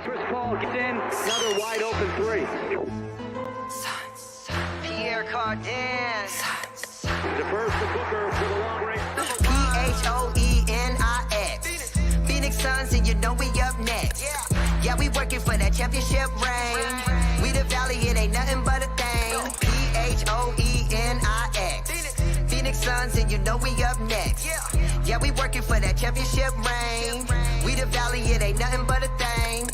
Chris Paul gets in, another wide open three. Pierre Cardin. Defers to Booker for the long range. PHOENIX. Phoenix Suns, and you know we up next. Yeah, we working for that championship ring. We the valley, it ain't nothing but a thing. PHOENIX. Phoenix Suns, and you know we up next. Yeah, we working for that championship ring. We the valley, it ain't nothing but a thing.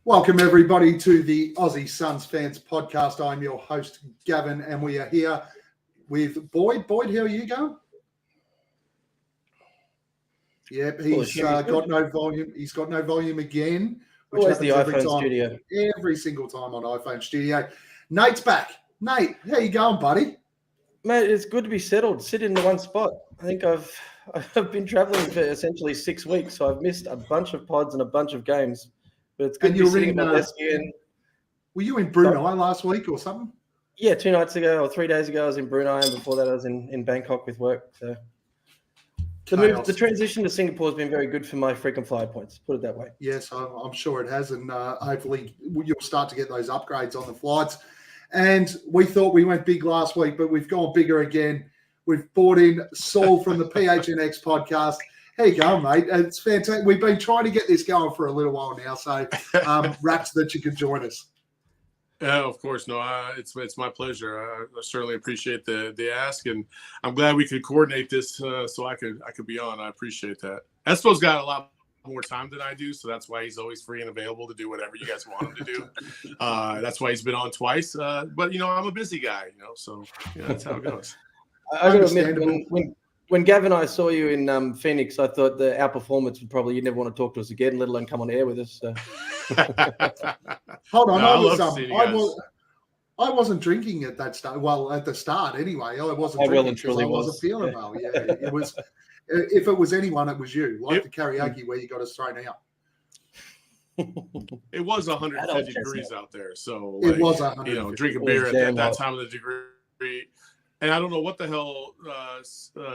Welcome, everybody, to the Aussie Suns Fans podcast. I'm your host, Gavin, and we are here with Boyd. Boyd, how are you going? Yep, he's got no volume. He's got no volume again, which Always the happens iPhone studio. every single time on iPhone Studio. Nate's back. Nate, how you going, buddy? Mate, it's good to be settled. Sit in the one spot. I think I've been traveling for essentially 6 weeks, so I've missed a bunch of pods and a bunch of games. But it's good to be sitting at my desk again. Were you in Brunei last week or something? Yeah, 2 nights ago or 3 days ago I was in Brunei, and before that I was in Bangkok with work. So the transition to Singapore has been very good for my frequent flyer points, put it that way. Yes, I'm sure it has, and hopefully you'll start to get those upgrades on the flights. And we thought we went big last week, but we've gone bigger again. We've brought in Saul from the PHNX podcast. How you going, mate? It's fantastic. We've been trying to get this going for a little while now, so raps that you could join us. Yeah, of course. No, it's my pleasure. I certainly appreciate the ask, and I'm glad we could coordinate this so I could be on. I appreciate that. Espo's got a lot more time than I do, so that's why he's always free and available to do whatever you guys want him to do. That's why he's been on twice. But I'm a busy guy, so that's how it goes. I got to admit, when Gavin and I saw you in Phoenix, I thought our performance would probably, you'd never want to talk to us again, let alone come on air with us. So. Hold on, I wasn't drinking at that start. Well, at the start anyway, I wasn't drinking because I wasn't feeling well. Yeah, it was. If it was anyone, it was you. Like the karaoke where you got us thrown out. It was 150 degrees out there, so it was 150. Drink a beer at that time of the degree. And I don't know what the hell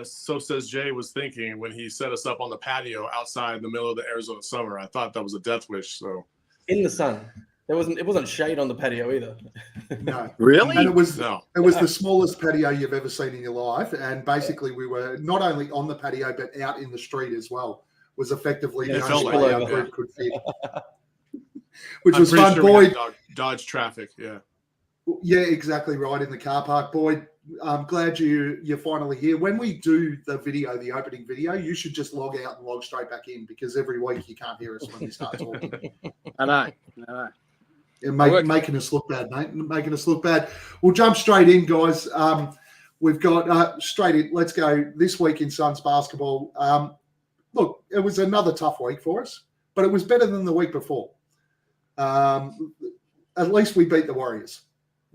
So Says Jay was thinking when he set us up on the patio outside in the middle of the Arizona summer. I thought that was a death wish. So in the sun, it wasn't shade on the patio either. No, really. And it was the smallest patio you've ever seen in your life. And basically, we were not only on the patio but out in the street as well. Was effectively the only way our group could fit, which was fun. Boyd, dodge traffic. Yeah, exactly right in the car park. Boyd, I'm glad you're finally here. When we do the opening video, you should just log out and log straight back in, because every week you can't hear us when we start talking. I know. Making us look bad, mate. Making us look bad. We'll jump straight in, guys. We've got straight in. Let's go this week in Suns basketball. Look, it was another tough week for us, but it was better than the week before. At least we beat the Warriors.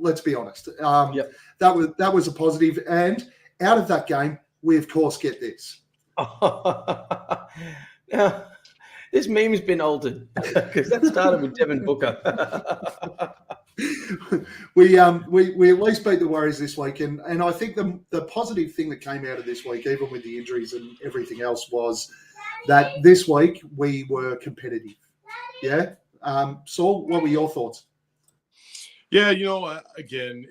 Let's be honest. That was a positive. And out of that game, we, of course, get this. Now, this meme's been altered because that started with Devin Booker. We at least beat the Warriors this week. And I think the positive thing that came out of this week, even with the injuries and everything else, was that this week we were competitive. Yeah? Saul, what were your thoughts? Yeah, again,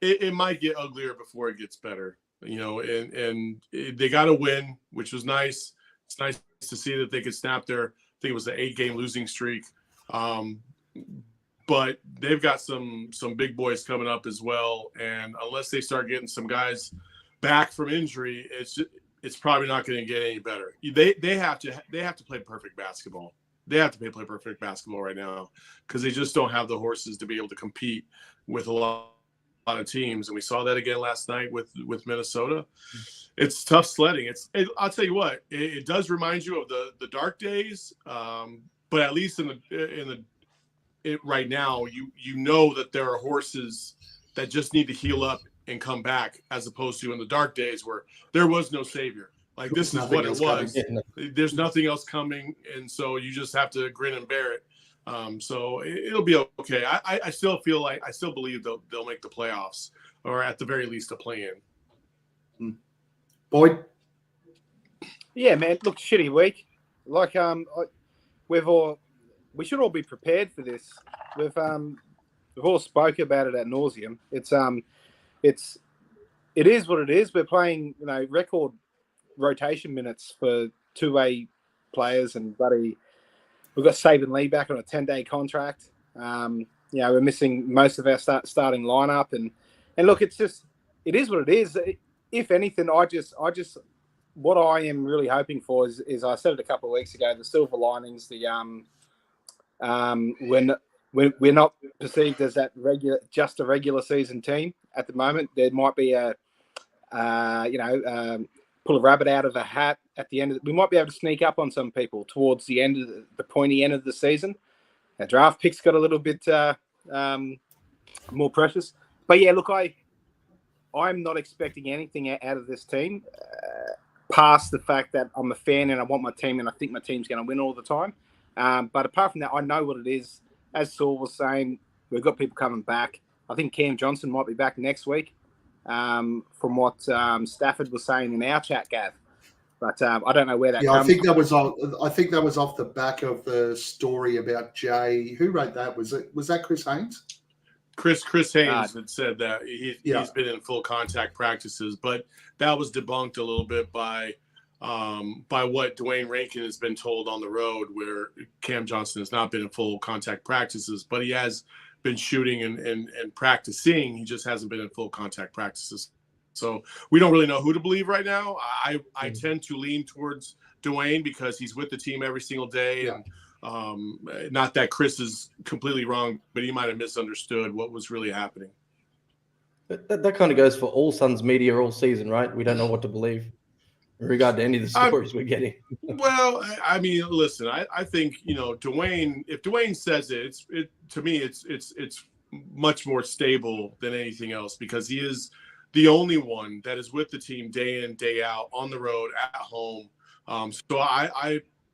it might get uglier before it gets better, and they got a win, which was nice. It's nice to see that they could snap I think it was the 8-game losing streak. But they've got some big boys coming up as well. And unless they start getting some guys back from injury, it's probably not going to get any better. They have to play perfect basketball. They have to play perfect basketball right now because they just don't have the horses to be able to compete with a lot of teams. And we saw that again last night with Minnesota. It's tough sledding. I'll tell you what, it does remind you of the dark days. But at least right now, you know that there are horses that just need to heal up and come back, as opposed to in the dark days where there was no savior. Like, this is what it was. There's nothing else coming, and so you just have to grin and bear it. So it'll be okay. I still believe they'll make the playoffs, or at the very least a play-in. Boyd? Yeah, man. Look, shitty week. Like, we should all be prepared for this. We've all spoke about it ad nauseum. It is what it is. We're playing, record rotation minutes for two-way players, and buddy, we've got Saban Lee back on a 10-day contract. We're missing most of our starting lineup, and look, it is what it is. If anything, I just what I am really hoping for is I said it a couple of weeks ago, the silver linings, when we're not perceived as that just a regular season team at the moment. There might be pull a rabbit out of a hat at the end. We might be able to sneak up on some people towards the end of the pointy end of the season. Our draft picks got a little bit more precious, but yeah, look, I'm not expecting anything out of this team past the fact that I'm a fan and I want my team and I think my team's going to win all the time. But apart from that, I know what it is. As Saul was saying, we've got people coming back. I think Cam Johnson might be back next week, from what Stafford was saying in our chat, Gav. But I don't know where that comes from. I think that was off the back of the story about Jay. Who wrote that? Was that Chris Haynes? Chris Haynes had said that he's been in full contact practices, but that was debunked a little bit by what Dwayne Rankin has been told on the road, where Cam Johnson has not been in full contact practices, but he has been shooting and practicing. He just hasn't been in full contact practices. So we don't really know who to believe right now. I tend to lean towards Dwayne because he's with the team every single day. Yeah. And not that Chris is completely wrong, but he might have misunderstood what was really happening. That kind of goes for all Suns media all season, right? We don't know what to believe in regard to any of the stories we're getting. Well, I mean, listen, I think, Dwayne, if Dwayne says it, to me, it's much more stable than anything else, because he is the only one that is with the team day in, day out, on the road, at home. So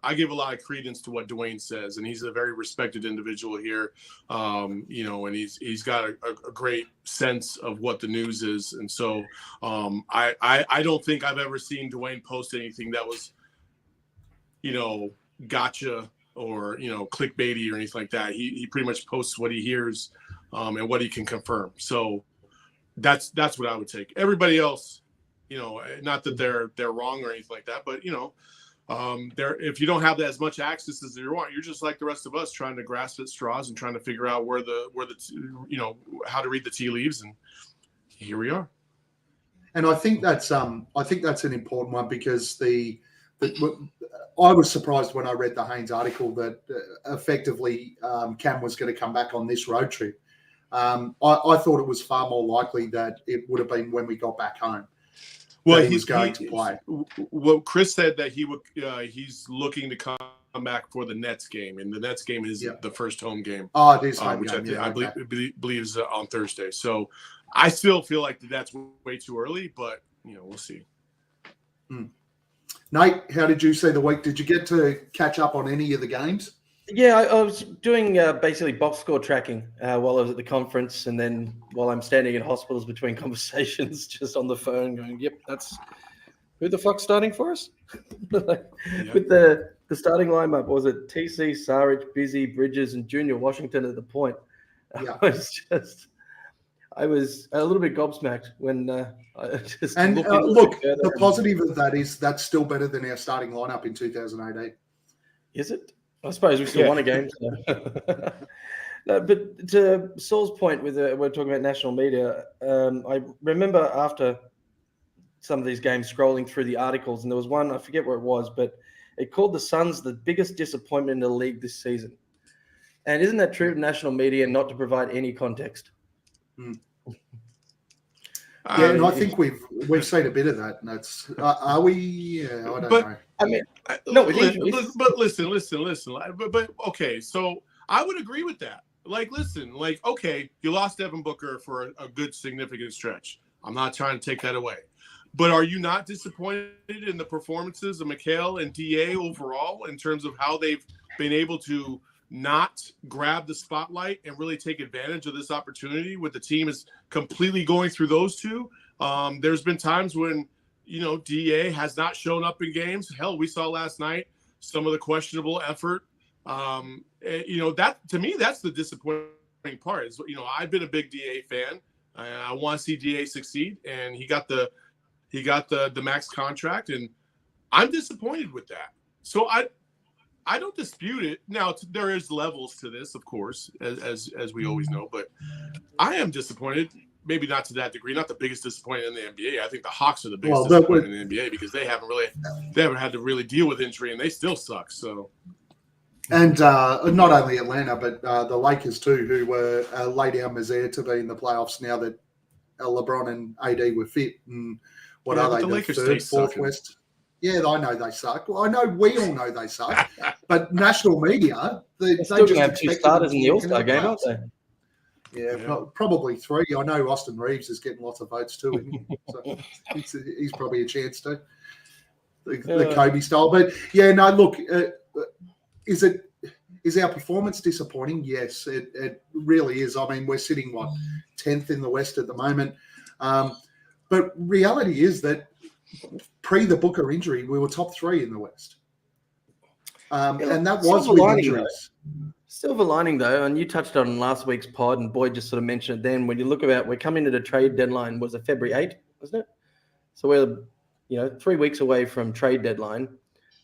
I give a lot of credence to what Dwayne says, and he's a very respected individual here, and he's got a great sense of what the news is. And so I don't think I've ever seen Dwayne post anything that was, gotcha or, clickbaity or anything like that. He pretty much posts what he hears and what he can confirm. So that's what I would take. Everybody else, not that they're wrong or anything like that, but, if you don't have as much access as you want, you're just like the rest of us, trying to grasp at straws and trying to figure out how to read the tea leaves, and here we are. And I think that's an important one, because I was surprised when I read the Haynes article that effectively Cam was going to come back on this road trip. I thought it was far more likely that it would have been when we got back home. Well, he's going to play. Well, Chris said that he's looking to come back for the Nets game, and the Nets game is the first home game. Oh, it is home which game. I believe is on Thursday. So I still feel like that's way too early, but we'll see. Nate, how did you see the week? Did you get to catch up on any of the games? Yeah, I was doing basically box score tracking while I was at the conference, and then while I'm standing in hospitals between conversations, just on the phone going, yep, that's who the fuck's starting for us? With the starting lineup, was it TC, Saric, Busy, Bridges, and Junior Washington at the point? Yeah. I was a little bit gobsmacked when I just look, the positive of that is that's still better than our starting lineup in 2018. Is it? I suppose we still won a game. So. No, but to Saul's point, we're talking about national media. I remember after some of these games scrolling through the articles, and there was one, I forget where it was, but it called the Suns the biggest disappointment in the league this season. And isn't that true of national media, not to provide any context? Yeah, and I think we've seen a bit of that. And that's are we? Yeah, I don't know. I mean, but listen. But okay, so I would agree with that. Okay, you lost Devin Booker for a good significant stretch. I'm not trying to take that away. But are you not disappointed in the performances of Mikal and DA overall in terms of how they've been able to not grab the spotlight and really take advantage of this opportunity with the team is completely going through those two? There's been times when, DA has not shown up in games. Hell, we saw last night some of the questionable effort. That to me, that's the disappointing part. Is I've been a big DA fan. I want to see DA succeed, and he got the max contract, and I'm disappointed with that. So I don't dispute it. Now there is levels to this, of course, as we always know, but I am disappointed. Maybe not to that degree, not the biggest disappointment in the NBA. I think the Hawks are the biggest disappointment in the NBA because they haven't had to really deal with injury, and they still suck. So, and not only Atlanta, but the Lakers too, who were laid down misere to be in the playoffs now that LeBron and AD were fit. And what are they? The Lakers third, fourth West. Yeah, I know they suck. Well, I know we all know they suck, but national media they still just have 2 starters in the All-Star game, aren't they? Yeah, probably 3. I know Austin Reeves is getting lots of votes too, isn't he? So he's probably a chance to the Kobe style. But yeah, no, look, is our performance disappointing? Yes, it really is. I mean, we're sitting 10th in the West at the moment, but reality is that pre the Booker injury, we were top 3 in the West, and that was with injuries. Silver lining, though, and you touched on last week's pod, and Boyd just sort of mentioned it then. When you look about, we're coming to the trade deadline, was it February 8th, wasn't it? So we're 3 weeks away from trade deadline.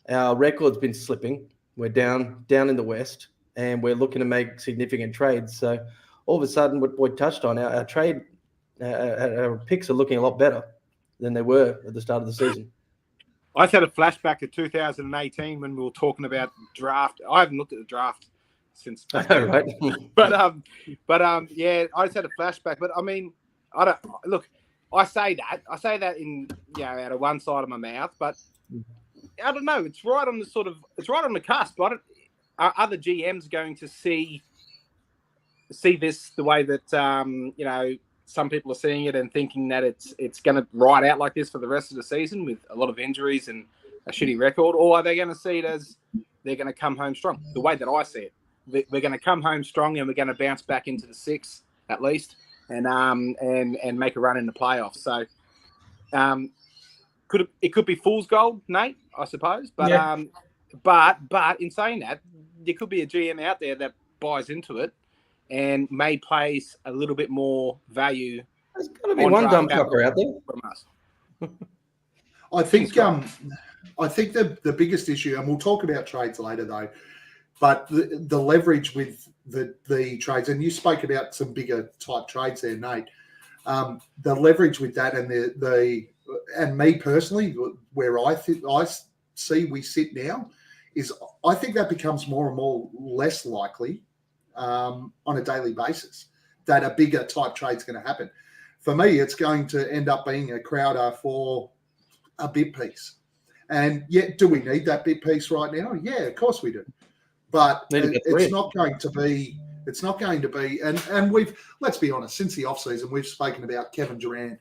Our record's been slipping. We're down in the West, and we're looking to make significant trades. So all of a sudden, what Boyd touched on, our trade, our picks are looking a lot better than they were at the start of the season. I just had a flashback to 2018 when we were talking about draft. I haven't looked at the draft since, right? but yeah, I just had a flashback. But I mean, I say that in out of one side of my mouth, but I don't know. It's right on the cusp. Are other GMs going to see this the way that some people are seeing it and thinking that it's going to ride out like this for the rest of the season with a lot of injuries and a shitty record, or are they going to see it as they're going to come home strong? The way that I see it, we're going to come home strong and we're going to bounce back into the 6 at least, and make a run in the playoffs. So, it could be fool's gold, Nate, I suppose. But yeah. But in saying that, there could be a GM out there that buys into it and may place a little bit more value. There's got to be one dumb fucker out there from us. I think the biggest issue, and we'll talk about trades later though, but the leverage with the trades, and you spoke about some bigger type trades there, Nate. The leverage with that and and me personally, where I see we sit now, is I think that becomes more and more less likely on a daily basis that a bigger type trade's going to happen. For me, it's going to end up being a Crowder for a bit piece. And yet, do we need that bit piece right now? Yeah, of course we do. But it's not going to be. It's not going to be. And let's be honest. Since the offseason, we've spoken about Kevin Durant,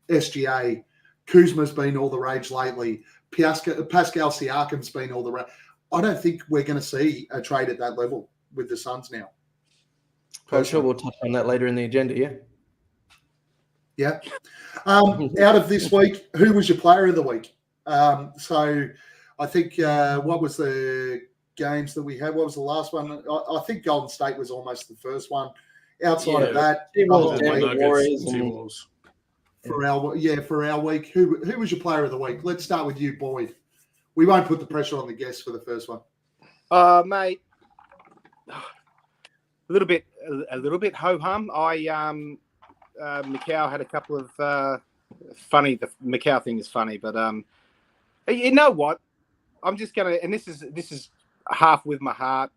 SGA, Kuzma's been all the rage lately. Pascal Siakam's been all the rage. I don't think we're going to see a trade at that level with the Suns now. I'm sure we'll touch on that later in the agenda. Yeah. Yeah. Out of this week, who was your player of the week? So I think what was the games that we had? What was the last one? I think Golden State was almost the first one. Outside of that, for our week, who was your player of the week? Let's start with you, Boyd. We won't put the pressure on the guests for the first one. Mate, a little bit ho hum. Macau had a couple of funny. The Macau thing is funny, but you know what? I'm just gonna, and this is half with my heart.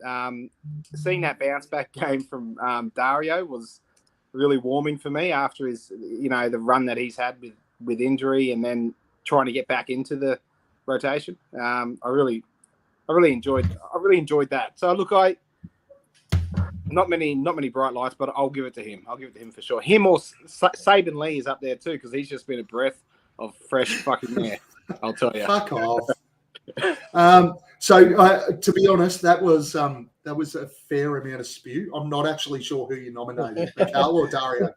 Seeing that bounce back game from Dario was really warming for me after his, the run that he's had with injury and then trying to get back into the rotation. I really enjoyed that. So look, not many bright lights, but I'll give it to him. I'll give it to him for sure. Him or Saban Lee is up there too, because he's just been a breath of fresh fucking air. I'll tell you. Fuck off. So to be honest, that was a fair amount of spew. I'm not actually sure who you nominated, Carl or Dario.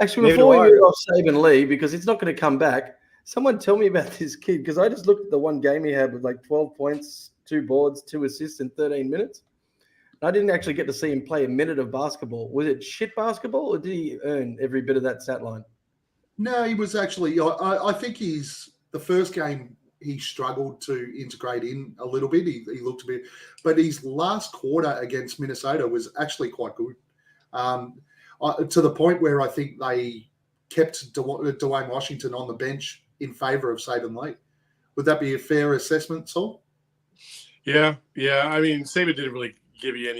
Actually, before we move off Saban Lee, because it's not going to come back, Someone tell me about this kid, because I just looked at the one game he had with like 12 points, 2 boards, 2 assists in 13 minutes. I didn't actually get to see him play a minute of basketball. Was it shit basketball, or did he earn every bit of that stat line? No, he was actually. I think the first game he struggled to integrate in a little bit. He looked a bit, but his last quarter against Minnesota was actually quite good, to the point where I think they kept Dwayne Washington on the bench in favour of Saban Lee. Would that be a fair assessment, Saul? Yeah. I mean, Saban didn't really give you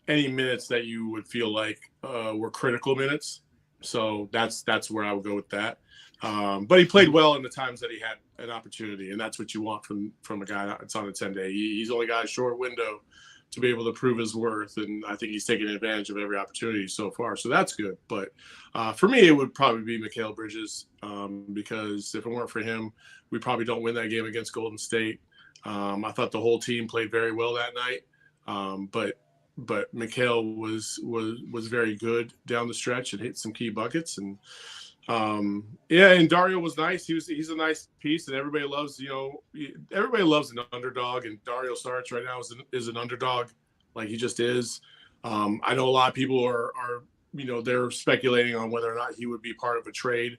any minutes that you would feel like were critical minutes. So that's where I would go with that. But he played well in the times that he had an opportunity, and that's what you want from a guy that's on a 10-day. He's only got a short window to be able to prove his worth, and I think he's taken advantage of every opportunity so far. So that's good. But for me, it would probably be Mikal Bridges, because if it weren't for him, we probably don't win that game against Golden State. I thought the whole team played very well that night, but Mikal was very good down the stretch and hit some key buckets. And and Dario was nice. He's a nice piece, and everybody loves an underdog. And Dario Saric right now is an underdog, like he just is. I know a lot of people are they're speculating on whether or not he would be part of a trade.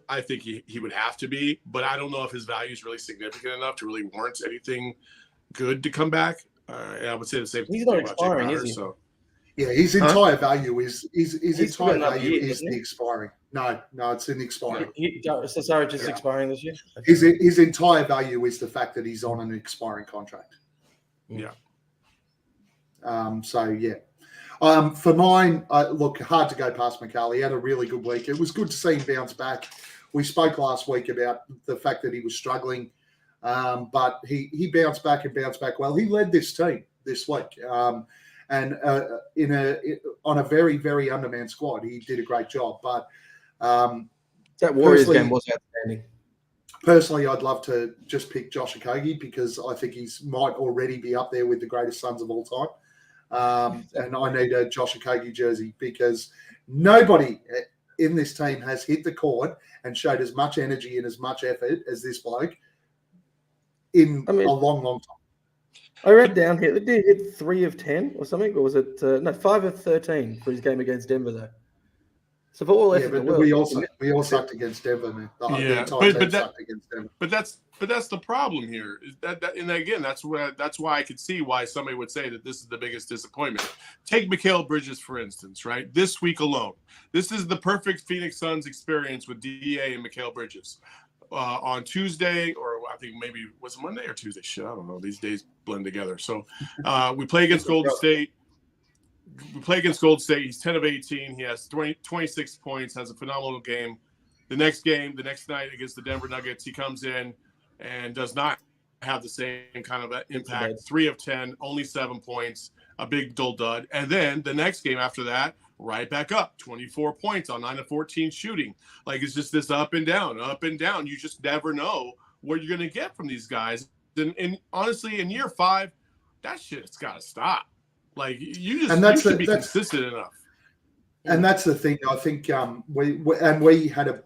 I think he would have to be, but I don't know if his value is really significant enough to really warrant anything good to come back. I would say the same thing. He's not about expiring, Jake is he? So. Yeah, his entire value is still got another year, the doesn't he? expiring. No, it's an expiring. So sorry, just expiring this year? His entire value is the fact that he's on an expiring contract. Yeah. So yeah. For mine, look, hard to go past Mikal. He had a really good week. It was good to see him bounce back. We spoke last week about the fact that he was struggling, but he bounced back well. He led this team this week. And on a very, very undermanned squad, he did a great job. But that Warriors game was outstanding. Personally, I'd love to just pick Josh Okogie, because I think he might already be up there with the greatest Suns of all time. And I need a Josh Okogie jersey, because nobody in this team has hit the court and showed as much energy and as much effort as this bloke in a long, long time. I read down here, did he hit 3 of 10 or something? Or was it, 5 of 13 for his game against Denver, though? So for all effort in the world. We all sucked against Denver, man. The Yeah, entire team sucked against Denver. But that's the problem here. And again, that's why I could see why somebody would say that this is the biggest disappointment. Take Mikal Bridges, for instance, right? This week alone. This is the perfect Phoenix Suns experience with DA and Mikal Bridges. On Tuesday, or I think maybe was it Monday or Tuesday? Shit, I don't know. These days blend together. So we play against Golden State. He's 10 of 18. He has 26 points, has a phenomenal game. The next night against the Denver Nuggets, he comes in and does not have the same kind of impact. 3 of 10, only 7 points, a big dull dud. And then the next game after that, right back up, 24 points on 9 of 14 shooting. Like, it's just this up and down. You just never know what you're going to get from these guys. And honestly, in year 5, that shit's got to stop. Like, you should be consistent enough. And that's the thing. I think we had a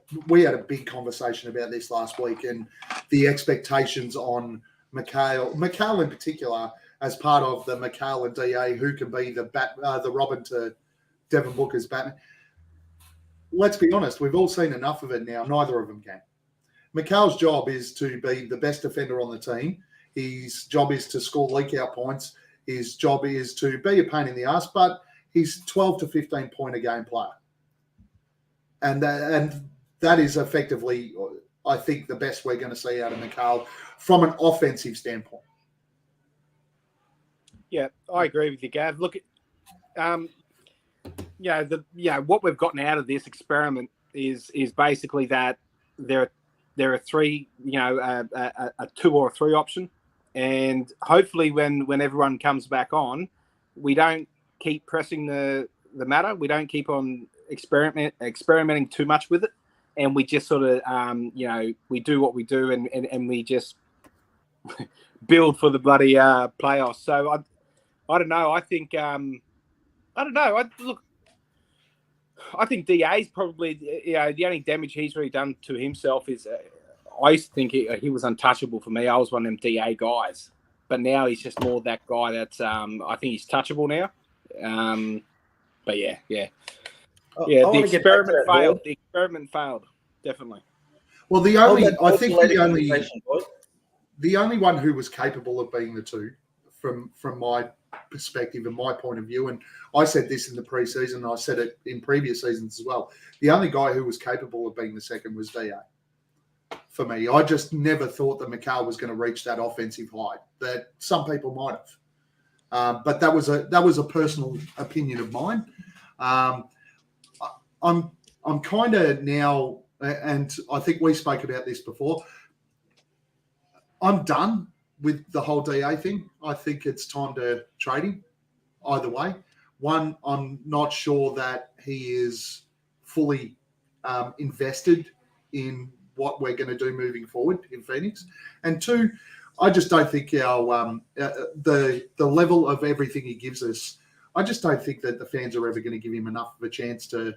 big conversation about this last week, and the expectations on Mikal in particular, as part of the Mikal and DA, who can be the Robin to Devin Booker's Batman. Let's be honest, we've all seen enough of it now. Neither of them can. Mikal's job is to be the best defender on the team. His job is to score leak-out points. His job is to be a pain in the ass, but he's 12 to 15 point a game player. And that is effectively, I think, the best we're going to see out of Mikal from an offensive standpoint. Yeah, I agree with you, Gav. Look, what we've gotten out of this experiment is basically that there are 3, a 2 or a 3 option, and hopefully when everyone comes back on, we don't keep pressing the matter. We don't keep on experimenting too much with it, and we just sort of we do what we do, and we just build for the bloody playoffs. So I don't know. I think I don't know. I think DA's probably the only damage he's really done to himself is I used to think he was untouchable for me. I was one of them DA guys, but now he's just more that guy that's I think he's touchable now. But yeah. The experiment failed. The experiment failed, definitely. Well, the only one who was capable of being the two, from my perspective and my point of view, and I said this in the preseason, I said it in previous seasons as well. The only guy who was capable of being the second was DA. For me, I just never thought that McCall was going to reach that offensive height that some people might have. But that was a personal opinion of mine. I'm kind of now, and I think we spoke about this before, I'm done with the whole DA thing. I think it's time to trade him either way. One, I'm not sure that he is fully invested in what we're going to do moving forward in Phoenix. And two, I just don't think our the level of everything he gives us, I just don't think that the fans are ever going to give him enough of a chance to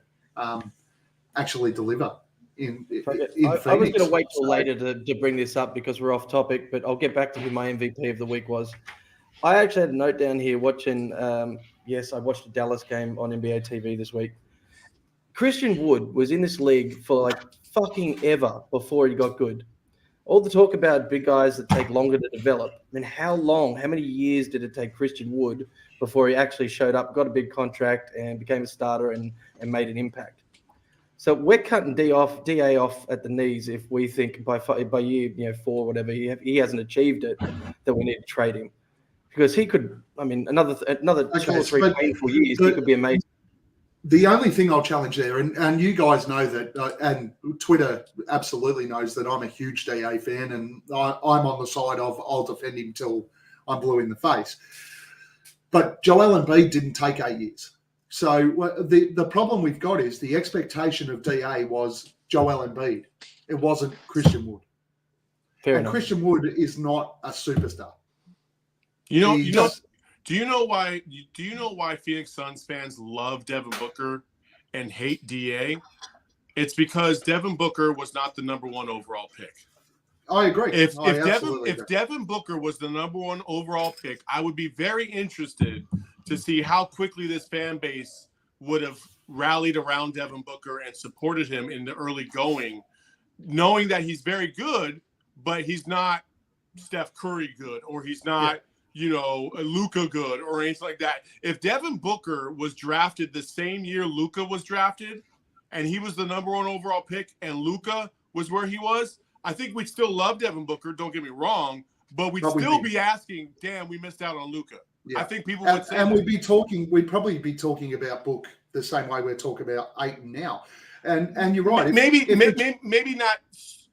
actually deliver in Phoenix. I was going to wait till later to bring this up because we're off topic, but I'll get back to who my MVP of the week was. I actually had a note down here watching, I watched a Dallas game on NBA TV this week. Christian Wood was in this league for like fucking ever before he got good. All the talk about big guys that take longer to develop. I mean, how many years did it take Christian Wood before he actually showed up, got a big contract, and became a starter and made an impact? So we're cutting DA off at the knees if we think by year 4, whatever, he hasn't achieved it, that we need to trade him. Because he could, I mean, another 2 or 3 painful years, he could be amazing. The only thing I'll challenge there, and you guys know that, and Twitter absolutely knows that I'm a huge DA fan, and I'm on the side of I'll defend him till I'm blue in the face. But Joel Embiid didn't take 8 years. So the problem we've got is the expectation of DA was Joel Embiid. It wasn't Christian Wood. Fair enough. Christian Wood is not a superstar. Do you know why Phoenix Suns fans love Devin Booker and hate DA? It's because Devin Booker was not the number 1 overall pick. I agree. If Devin Booker was the number 1 overall pick, I would be very interested to see how quickly this fan base would have rallied around Devin Booker and supported him in the early going, knowing that he's very good, but he's not Steph Curry good, or he's not Luka good or anything like that. If Devin Booker was drafted the same year Luka was drafted and he was the number 1 overall pick and Luka was where he was, I think we'd still love Devin Booker, don't get me wrong, but we'd still be asking, damn, we missed out on Luka. Yeah. I think people would say and we'd probably be talking about Book the same way we're talking about Ayton now. And you're right. Maybe not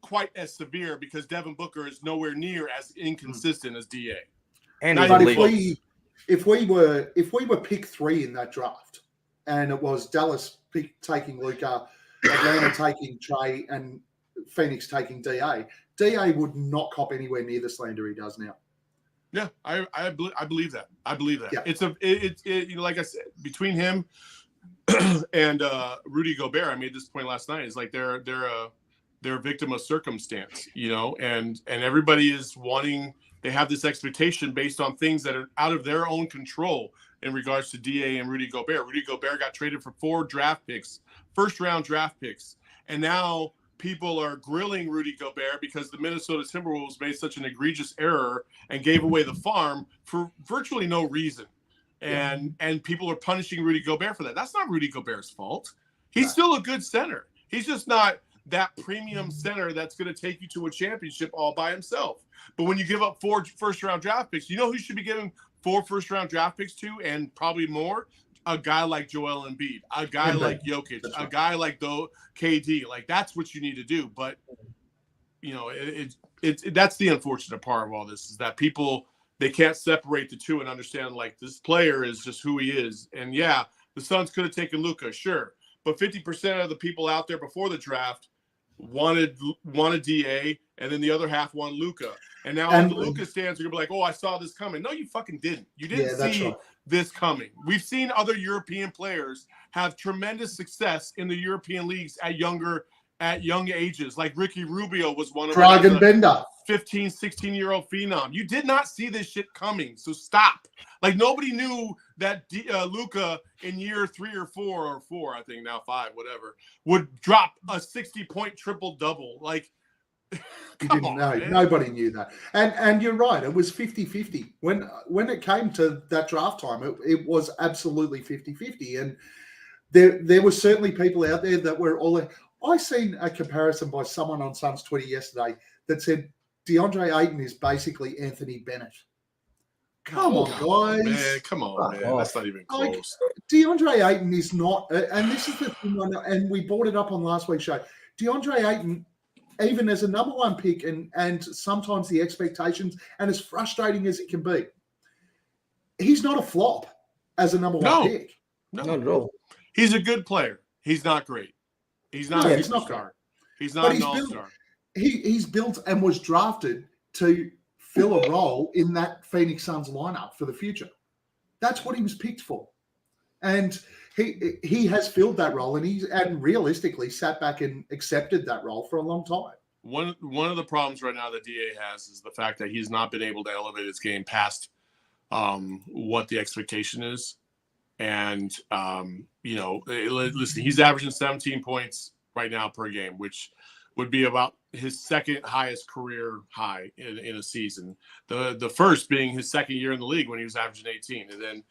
quite as severe because Devin Booker is nowhere near as inconsistent as DA. But if we were pick 3 in that draft, and it was Dallas taking Luka, Atlanta taking Trey, and Phoenix taking DA would not cop anywhere near the slander he does now. Yeah, I believe that. I believe that. Yeah. It's like I said, between him and Rudy Gobert, I made this point last night. Is like they're a victim of circumstance, and everybody is wanting. They have this expectation based on things that are out of their own control in regards to DA and Rudy Gobert. Rudy Gobert got traded for 4 draft picks, first-round draft picks. And now people are grilling Rudy Gobert because the Minnesota Timberwolves made such an egregious error and gave away the farm for virtually no reason. And people are punishing Rudy Gobert for that. That's not Rudy Gobert's fault. He's still a good center. He's just not that premium center that's going to take you to a championship all by himself. But when you give up 4 first-round draft picks, you know who should be giving 4 first-round draft picks to, and probably more? A guy like Joel Embiid, a guy like Jokic, a guy like KD. Like, that's what you need to do. But, that's the unfortunate part of all this, is that people, they can't separate the two and understand, like, this player is just who he is. And, yeah, the Suns could have taken Luka, sure. But 50% of the people out there before the draft wanted DA, and then the other half wanted Luka. And now all the Lucas fans are going to be like, oh, I saw this coming. No, you fucking didn't. You didn't see this coming. We've seen other European players have tremendous success in the European leagues at young ages. Like Ricky Rubio was one of Dragon Bender. 15, 16-year-old phenom. You did not see this shit coming, so stop. Like, nobody knew that Luka in year 3 or 4 or 4, I think now 5, whatever, would drop a 60-point triple-double. Like, you didn't know. Man. Nobody knew that. And you're right. It was 50-50. When it came to that draft time, it was absolutely 50-50. And there were certainly people out there that were all in. I seen a comparison by someone on Suns Twitter yesterday that said DeAndre Ayton is basically Anthony Bennett. Come on, guys. Man, come on, man. That's not even close. Like, DeAndre Ayton is not, and this is the thing, and we brought it up on last week's show. DeAndre Ayton, even as a number 1 pick, and sometimes the expectations, and as frustrating as it can be, he's not a flop as a number 1 pick. No, not at all. He's a good player. He's not great. He's not a superstar. He's not an all-star. He's built and was drafted to fill a role in that Phoenix Suns lineup for the future. That's what he was picked for. And he has filled that role, and realistically sat back and accepted that role for a long time. One of the problems right now that DA has is the fact that he's not been able to elevate his game past what the expectation is. And, listen, he's averaging 17 points right now per game, which would be about his second highest career high in a season. The first being his second year in the league when he was averaging 18. And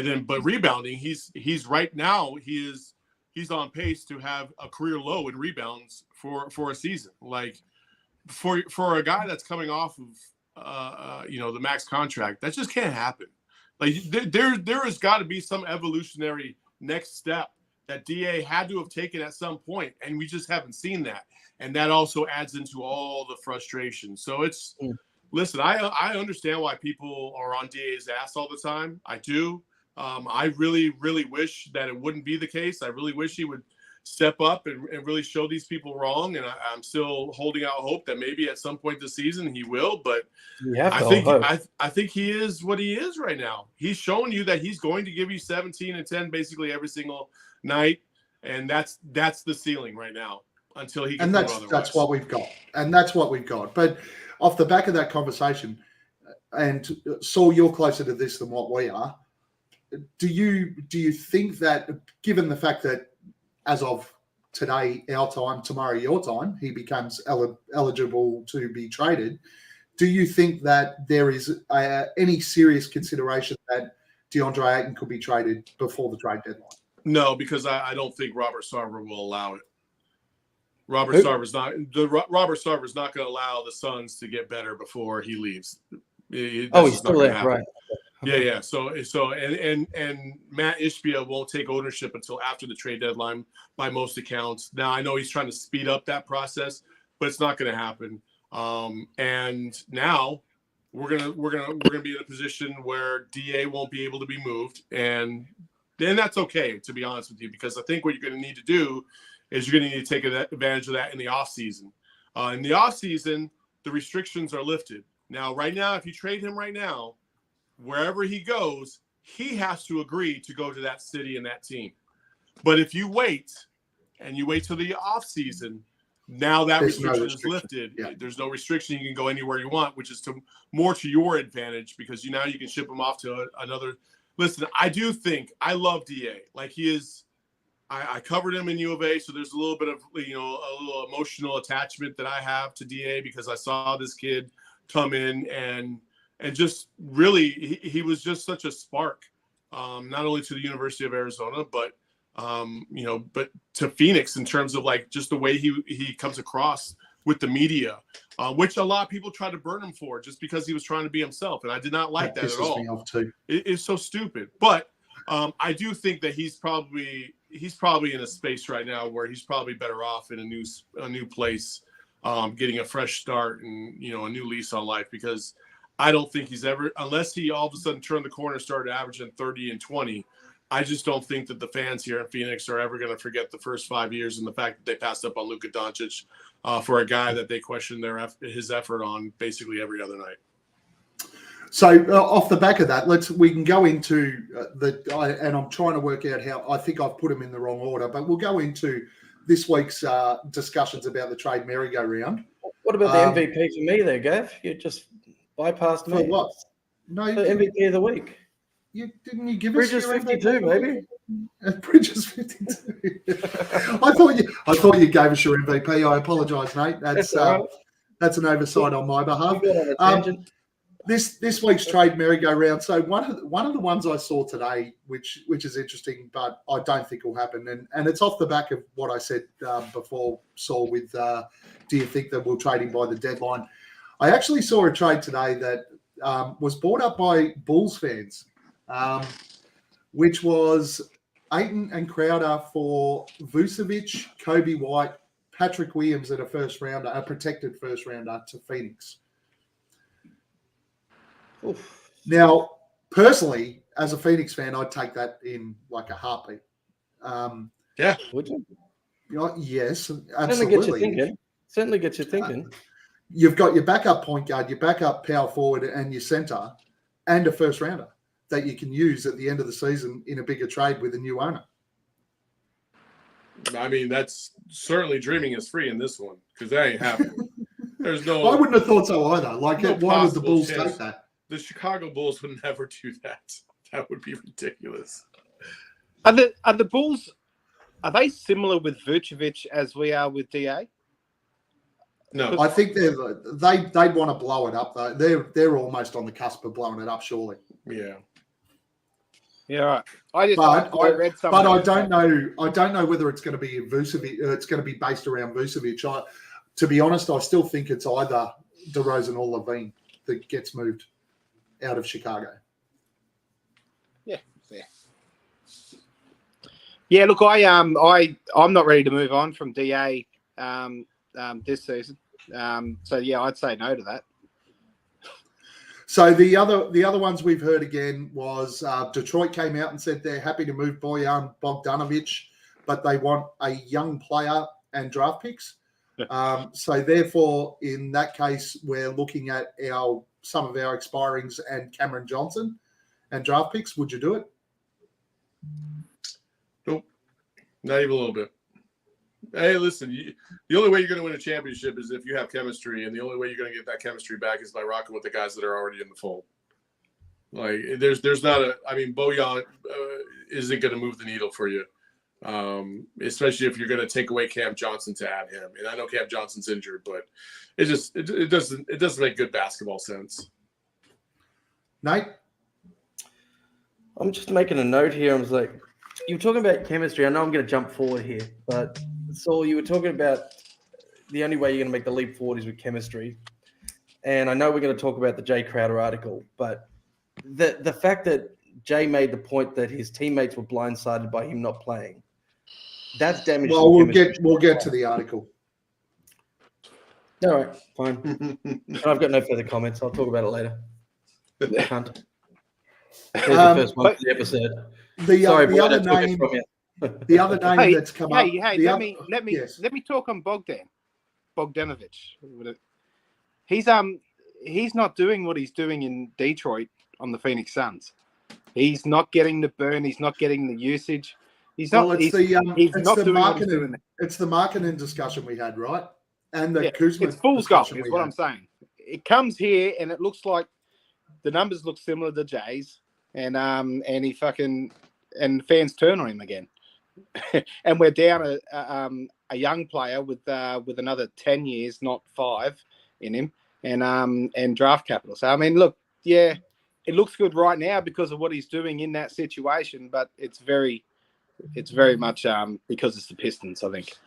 then, but rebounding, he's right now, he's on pace to have a career low in rebounds for a season. Like for a guy that's coming off of, the max contract, that just can't happen. Like there has got to be some evolutionary next step that DA had to have taken at some point, and we just haven't seen that. And that also adds into all the frustration. So listen, I understand why people are on DA's ass all the time. I do. I really, really wish that it wouldn't be the case. I really wish he would step up and really show these people wrong. And I'm still holding out hope that maybe at some point this season he will. But I think he is what he is right now. He's showing you that he's going to give you 17 and 10 basically every single night, and that's the ceiling right now until he can. And that's what we've got, and that's what we've got. But off the back of that conversation, and Saul, you're closer to this than what we are. Do you think that, given the fact that as of today, our time, tomorrow, your time, he becomes eligible to be traded, do you think that there is any serious consideration that DeAndre Ayton could be traded before the trade deadline? No, because I don't think Robert Sarver will allow it. Robert Sarver's not going to allow the Suns to get better before he leaves. He's still there, right? Yeah. So and Matt Ishbia won't take ownership until after the trade deadline by most accounts. Now I know he's trying to speed up that process, but it's not going to happen. And now we're gonna be in a position where DA won't be able to be moved, and then that's okay, to be honest with you, because I think what you're going to need to do is you're going to need to take advantage of that in the offseason. In the offseason, the restrictions are lifted. Now, right now, if you trade him right now, wherever he goes, he has to agree to go to that city and that team. But if you wait till the offseason, now that restriction is lifted. Yeah. There's no restriction. You can go anywhere you want, which is more to your advantage, because now you can ship him off to another. Listen, I love DA. Like, he is. I covered him in U of A, so there's a little bit of a little emotional attachment that I have to DA, because I saw this kid come in and just really he was just such a spark, not only to the University of Arizona, but but to Phoenix, in terms of like just the way he comes across with the media, which a lot of people try to burn him for just because he was trying to be himself, and I did not like that at all. Me off too. It's so stupid, but I do think that he's probably in a space right now where he's probably better off in a new place, getting a fresh start and a new lease on life, because I don't think he's ever, unless he all of a sudden turned the corner and started averaging 30 and 20, I just don't think that the fans here in Phoenix are ever going to forget the first 5 years and the fact that they passed up on Luka Doncic for a guy that they questioned his effort on basically every other night. So off the back of that, we can go into and I'm trying to work out how I think I've put them in the wrong order, but we'll go into this week's discussions about the trade merry-go-round. What about the MVP for me there, Gav? You just bypassed me. For what? No, For MVP of the week. Didn't you give Bridges us your 52, MVP? maybe. Bridges 52. I thought you gave us your MVP. I apologise, mate. That's an oversight on my behalf. This week's trade merry-go-round. So one of the ones I saw today, which is interesting, but I don't think will happen, and it's off the back of what I said before, Saul. With do you think that we'll trade him by the deadline? I actually saw a trade today that was brought up by Bulls fans, which was Ayton and Crowder for Vucevic, Kobe White, Patrick Williams at a protected first rounder to Phoenix. Oof. Now, personally, as a Phoenix fan, I'd take that in like a heartbeat. Yeah, Would you? Yes, absolutely. Certainly gets you thinking. You've got your backup point guard, your backup power forward, and your center, and a first rounder that you can use at the end of the season in a bigger trade with a new owner. I mean, that's certainly dreaming is free in this one because that ain't happening. There's no. I wouldn't have thought so either. Like, no why would the Bulls chance. take that? The Chicago Bulls would never do that. That would be ridiculous. Are the Bulls, are they similar with Vucevic as we are with DA? No. I think they'd want to blow it up though. They're almost on the cusp of blowing it up, surely. Yeah. Yeah, right. I read something. But I don't know whether it's going to be Vucevic. It's going to be based around Vucevic. To be honest, I still think it's either DeRozan or Levine that gets moved out of Chicago. Yeah. Look, I'm not ready to move on from DA this season. So yeah, I'd say no to that. So the other ones we've heard again was Detroit came out and said they're happy to move Bojan Bogdanovic, but they want a young player and draft picks. So therefore, in that case, we're looking at some of our expirings and Cameron Johnson and draft picks. Would you do it? Nope, not even a little bit. Hey, listen, the only way you're going to win a championship is if you have chemistry, and the only way you're going to get that chemistry back is by rocking with the guys that are already in the fold. Like, there's not Bojan isn't going to move the needle for you, especially if you're going to take away Cam Johnson to add him. And I know Cam Johnson's injured, but it doesn't make good basketball sense. Nate? I'm just making a note here. I was like, you were talking about chemistry. I know I'm going to jump forward here, but Saul, you were talking about the only way you're going to make the leap forward is with chemistry. And I know we're going to talk about the Jay Crowder article, but the fact that Jay made the point that his teammates were blindsided by him not playing, that's damaging. Well, we'll get to the article. All right, fine. I've got no further comments. I'll talk about it later. Can't. There's the first one for the episode. The other name that's come up. Let me talk on Bogdanovic. He's not doing what he's doing in Detroit on the Phoenix Suns. He's not getting the burn. He's not getting the usage. It's the marketing discussion we had, right? And the Kuzma. It's fool's gold, is what I'm saying. It comes here and it looks like the numbers look similar to Jay's, and fans turn on him again, and we're down a young player with another 10 years, not 5, in him, and draft capital. So I mean, look, yeah, it looks good right now because of what he's doing in that situation, but it's very much because it's the Pistons, I think.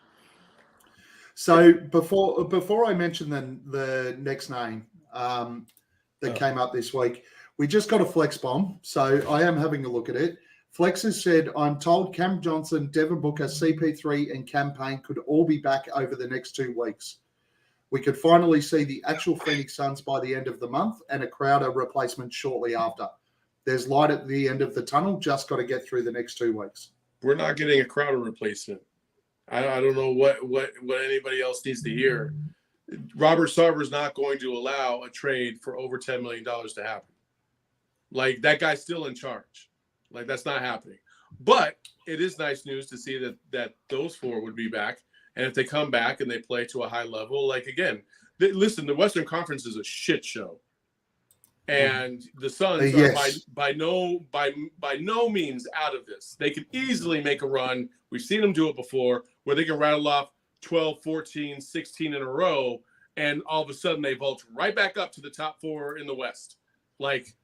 So before I mention the next name that came up this week, we just got a flex bomb. So I am having a look at it. Flex has said, I'm told Cam Johnson, Devin Booker, CP3 and Cam Payne could all be back over the next 2 weeks. We could finally see the actual Phoenix Suns by the end of the month and a Crowder replacement shortly after. There's light at the end of the tunnel. Just got to get through the next 2 weeks. We're not getting a Crowder replacement. I don't know what anybody else needs to hear. Robert Sarver's not going to allow a trade for over $10 million to happen. Like, that guy's still in charge. Like, that's not happening. But it is nice news to see that those four would be back. And if they come back and they play to a high level, like, again, listen, the Western Conference is a shit show. And the Suns are by no means out of this. They can easily make a run. We've seen them do it before, where they can rattle off 12, 14, 16 in a row, and all of a sudden they vault right back up to the top four in the West. Like,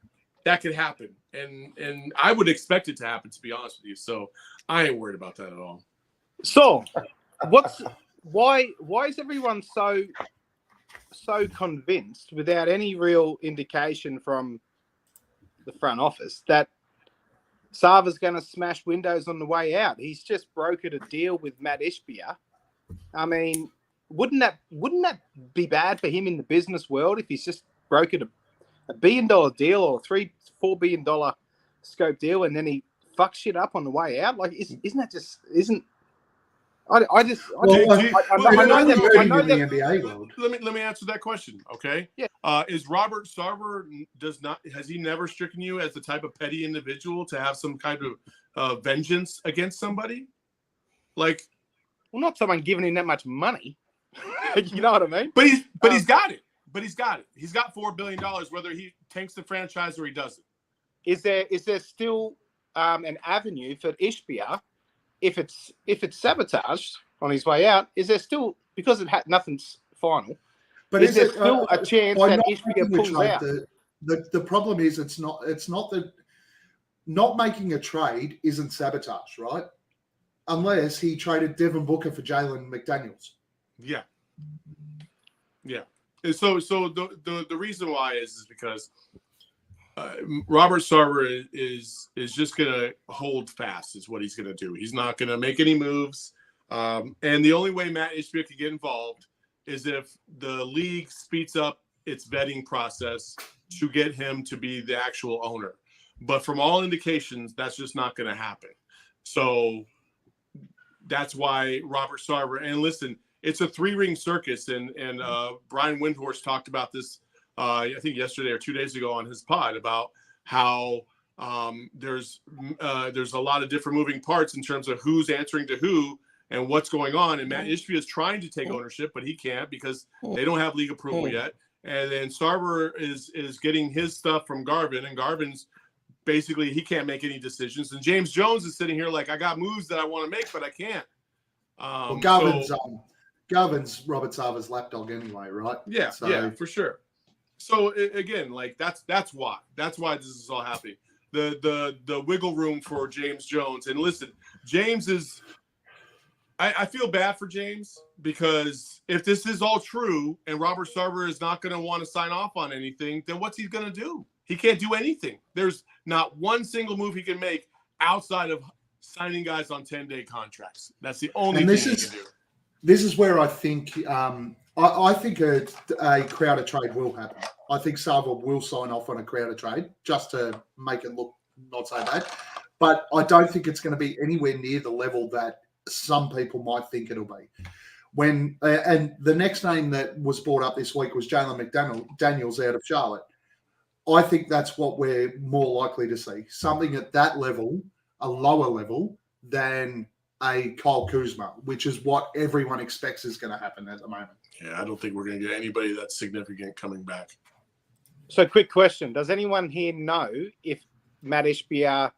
that could happen. And I would expect it to happen, to be honest with you. So I ain't worried about that at all. So, why is everyone so convinced, without any real indication from the front office, that Sarver's going to smash windows on the way out? He's just brokered a deal with Matt Ishbia. I mean, wouldn't that be bad for him in the business world if he's just brokered a $1 billion deal or $4 billion scope deal, and then he fucks shit up on the way out? Like, isn't that just isn't? I know that in the NBA world. Let me answer that question, okay? Yeah. Is Robert Sarver has he never stricken you as the type of petty individual to have some kind of vengeance against somebody? Like, well, not someone giving him that much money. You know what I mean? But he's got it. But he's got it. He's got $4 billion, whether he tanks the franchise or he doesn't. Is there still an avenue for Ishbia? If it's sabotaged on his way out, is there still, because nothing's final? But is there still a chance that Ishbia pulls out? The problem is it's not that not making a trade isn't sabotage, right? Unless he traded Devin Booker for Jalen McDaniels. Yeah. And so the reason why is because Robert Sarver is just going to hold fast is what he's going to do. He's not going to make any moves. And the only way Matt Ishbia could get involved is if the league speeds up its vetting process to get him to be the actual owner. But from all indications, that's just not going to happen. So that's why Robert Sarver, and listen, it's a 3-ring circus. And Brian Windhorst talked about this, I think yesterday or 2 days ago on his pod, about how there's a lot of different moving parts in terms of who's answering to who and what's going on. And Matt Ishbia is trying to take ownership, but he can't because they don't have league approval yet. And then Sarver is getting his stuff from Gavin, and Garvin's basically, he can't make any decisions. And James Jones is sitting here like, I got moves that I want to make, but I can't. Gavin's Robert Sarver's lapdog anyway, right? Yeah, yeah, for sure. So again, like that's why this is all happening. The wiggle room for James Jones. And listen, James is, I feel bad for James, because if this is all true and Robert Sarver is not going to want to sign off on anything, then what's he going to do? He can't do anything. There's not one single move he can make outside of signing guys on 10-day contracts. That's the only thing he can do. This is where I think I think a Crowder trade will happen. I think Sarver will sign off on a Crowder trade just to make it look not so bad. But I don't think it's going to be anywhere near the level that some people might think it'll be. And the next name that was brought up this week was Jalen McDaniels out of Charlotte. I think that's what we're more likely to see. Something at that level, a lower level than a Kyle Kuzma, which is what everyone expects is going to happen at the moment. Yeah, I don't think we're going to get anybody that's significant coming back. So, quick question. Does anyone here know if Matt Ishbia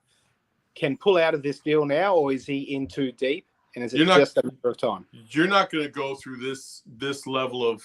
can pull out of this deal now, or is he in too deep? And is it just a matter of time? You're not going to go through this level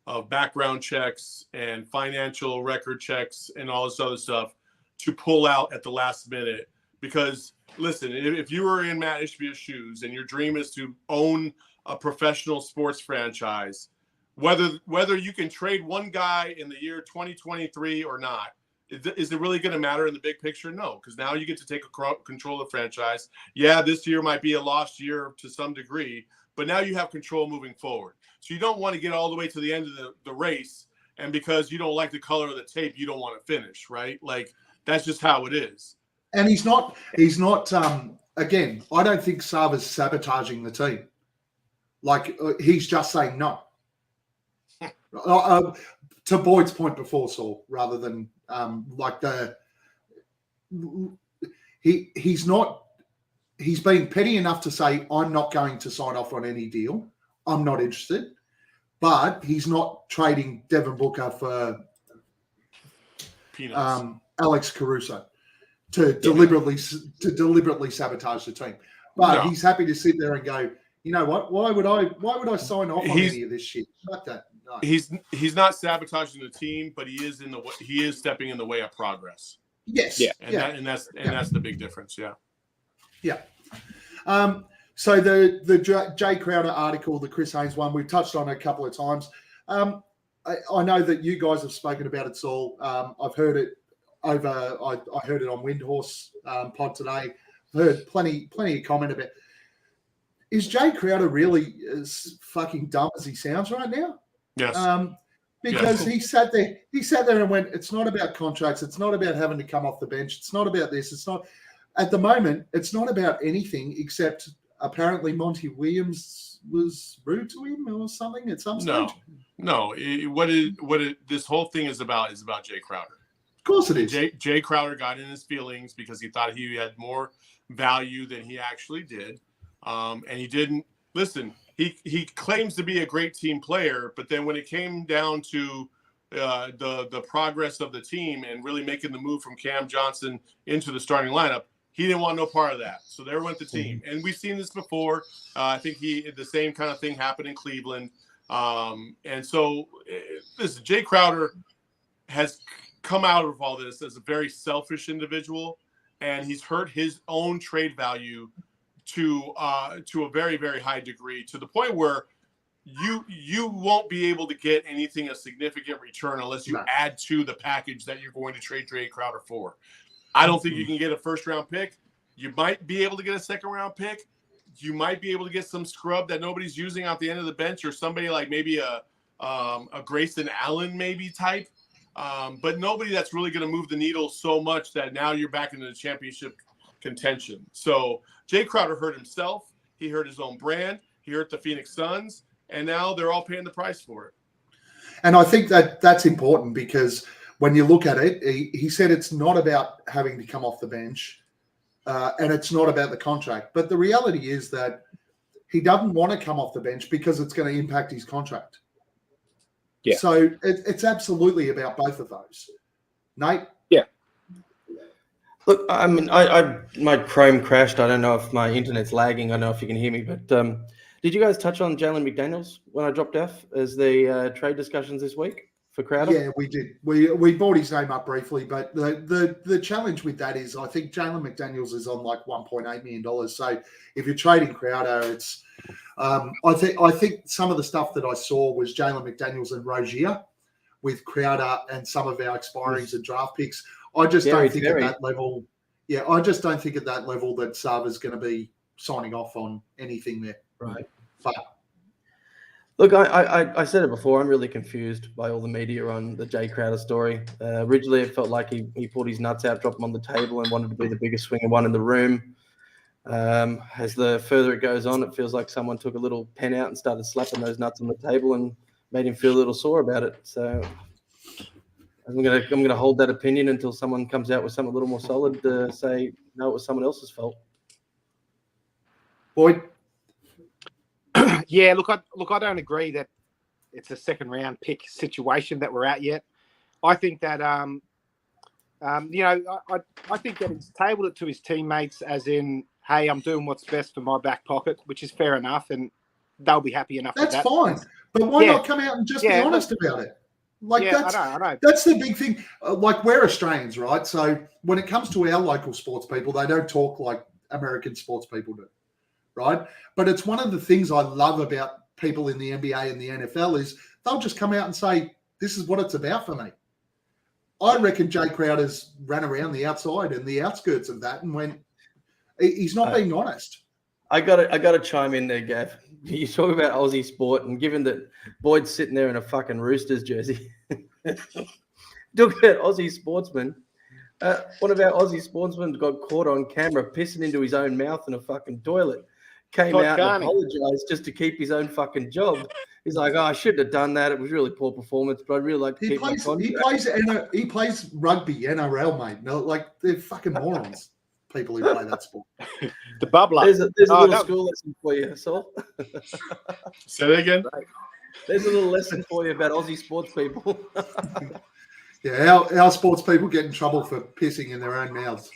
of background checks and financial record checks and all this other stuff to pull out at the last minute. Because, listen, if you were in Matt Ishbia's shoes and your dream is to own a professional sports franchise, whether you can trade one guy in the year 2023 or not, is it really going to matter in the big picture? No, because now you get to take control of the franchise. Yeah, this year might be a lost year to some degree, but now you have control moving forward. So you don't want to get all the way to the end of the race, and because you don't like the color of the tape, you don't want to finish, right? Like, That's just how it is. And he's not. Again, I don't think Sava's sabotaging the team. Like he's just saying no. To Boyd's point before, Saul, rather than he's not. He's been petty enough to say, I'm not going to sign off on any deal. I'm not interested. But he's not trading Devin Booker for Alex Caruso to deliberately sabotage the team. But he's happy to sit there and go, you know what? Why would I sign off on any of this shit? Not that. No. He's not sabotaging the team, but he is stepping in the way of progress. Yes. Yeah. And that's the big difference. Yeah. Yeah. So the Jay Crowder article, the Chris Haynes one, we've touched on it a couple of times. I know that you guys have spoken about it, Saul. I've heard it over. I heard it on Windhorse pod today. Heard plenty of comment about. Is Jay Crowder really as fucking dumb as he sounds right now? Yes. Because he sat there and went, it's not about contracts. It's not about having to come off the bench. It's not about this. It's not. At the moment, it's not about anything except apparently Monty Williams was rude to him or something at some stage. No. This whole thing is about Jay Crowder. Of course it is. Jay Crowder got in his feelings because he thought he had more value than he actually did. And he didn't listen. He claims to be a great team player, but then when it came down to the progress of the team and really making the move from Cam Johnson into the starting lineup, he didn't want no part of that. So there went the team. And we've seen this before. I think the same kind of thing happened in Cleveland. And so listen, Jay Crowder has come out of all this as a very selfish individual, and he's hurt his own trade value to a very, very high degree, to the point where you won't be able to get anything a significant return unless you add to the package that you're going to trade Jay Crowder for. I don't think you can get a first-round pick. You might be able to get a second-round pick. You might be able to get some scrub that nobody's using out the end of the bench, or somebody like maybe a Grayson Allen maybe type. But nobody that's really going to move the needle so much that now you're back into the championship contention. So Jay Crowder hurt himself. He hurt his own brand. He hurt the Phoenix Suns. And now they're all paying the price for it. And I think that's important because when you look at it, he said it's not about having to come off the bench and it's not about the contract. But the reality is that he doesn't want to come off the bench because it's going to impact his contract. Yeah. So it's absolutely about both of those. Nate? Yeah. Look, I mean, my Chrome crashed. I don't know if my internet's lagging. I don't know if you can hear me, but did you guys touch on Jalen McDaniels when I dropped off as the trade discussions this week for Crowder? Yeah, we did. We brought his name up briefly, but the challenge with that is I think Jalen McDaniels is on like $1.8 million. So if you're trading Crowder, it's I think some of the stuff that I saw was Jalen McDaniels and Rozier with Crowder and some of our expirings and draft picks. I just don't think at that level. Yeah, I just don't think at that level that Sava's going to be signing off on anything there. Right. But look, I said it before. I'm really confused by all the media on the Jay Crowder story. Originally, it felt like he pulled his nuts out, dropped them on the table, and wanted to be the biggest swinger one in the room. As the further it goes on, it feels like someone took a little pen out and started slapping those nuts on the table and made him feel a little sore about it. So I'm gonna hold that opinion until someone comes out with something a little more solid to say no, it was someone else's fault. Boyd. Yeah, look, I don't agree that it's a second round pick situation that we're at yet. I think that I think that he's tabled it to his teammates as in, hey, I'm doing what's best for my back pocket, which is fair enough, and they'll be happy enough with that. That's fine. But why not come out and just be honest about it? Like I know. That's the big thing. Like we're Australians, right? So when it comes to our local sports people, they don't talk like American sports people do, right? But it's one of the things I love about people in the NBA and the NFL is they'll just come out and say, this is what it's about for me. I reckon Jay Crowder's ran around the outside and the outskirts of that and went, he's not being honest. I got to chime in there, Gav. You talk about Aussie sport, and given that Boyd's sitting there in a fucking Roosters jersey, talk about Aussie sportsmen. One of our Aussie sportsmen got caught on camera pissing into his own mouth in a fucking toilet. Came Todd out Carney. and apologised just to keep his own fucking job. He's like, I shouldn't have done that. It was really poor performance, but I'd really like to keep my contract. He plays rugby, NRL, mate. No, like they're fucking morons. People who play that sport. The bubbler. There's a little school lesson for you, Saul. Say that again. There's a little lesson for you about Aussie sports people. Yeah, our sports people get in trouble for pissing in their own mouths.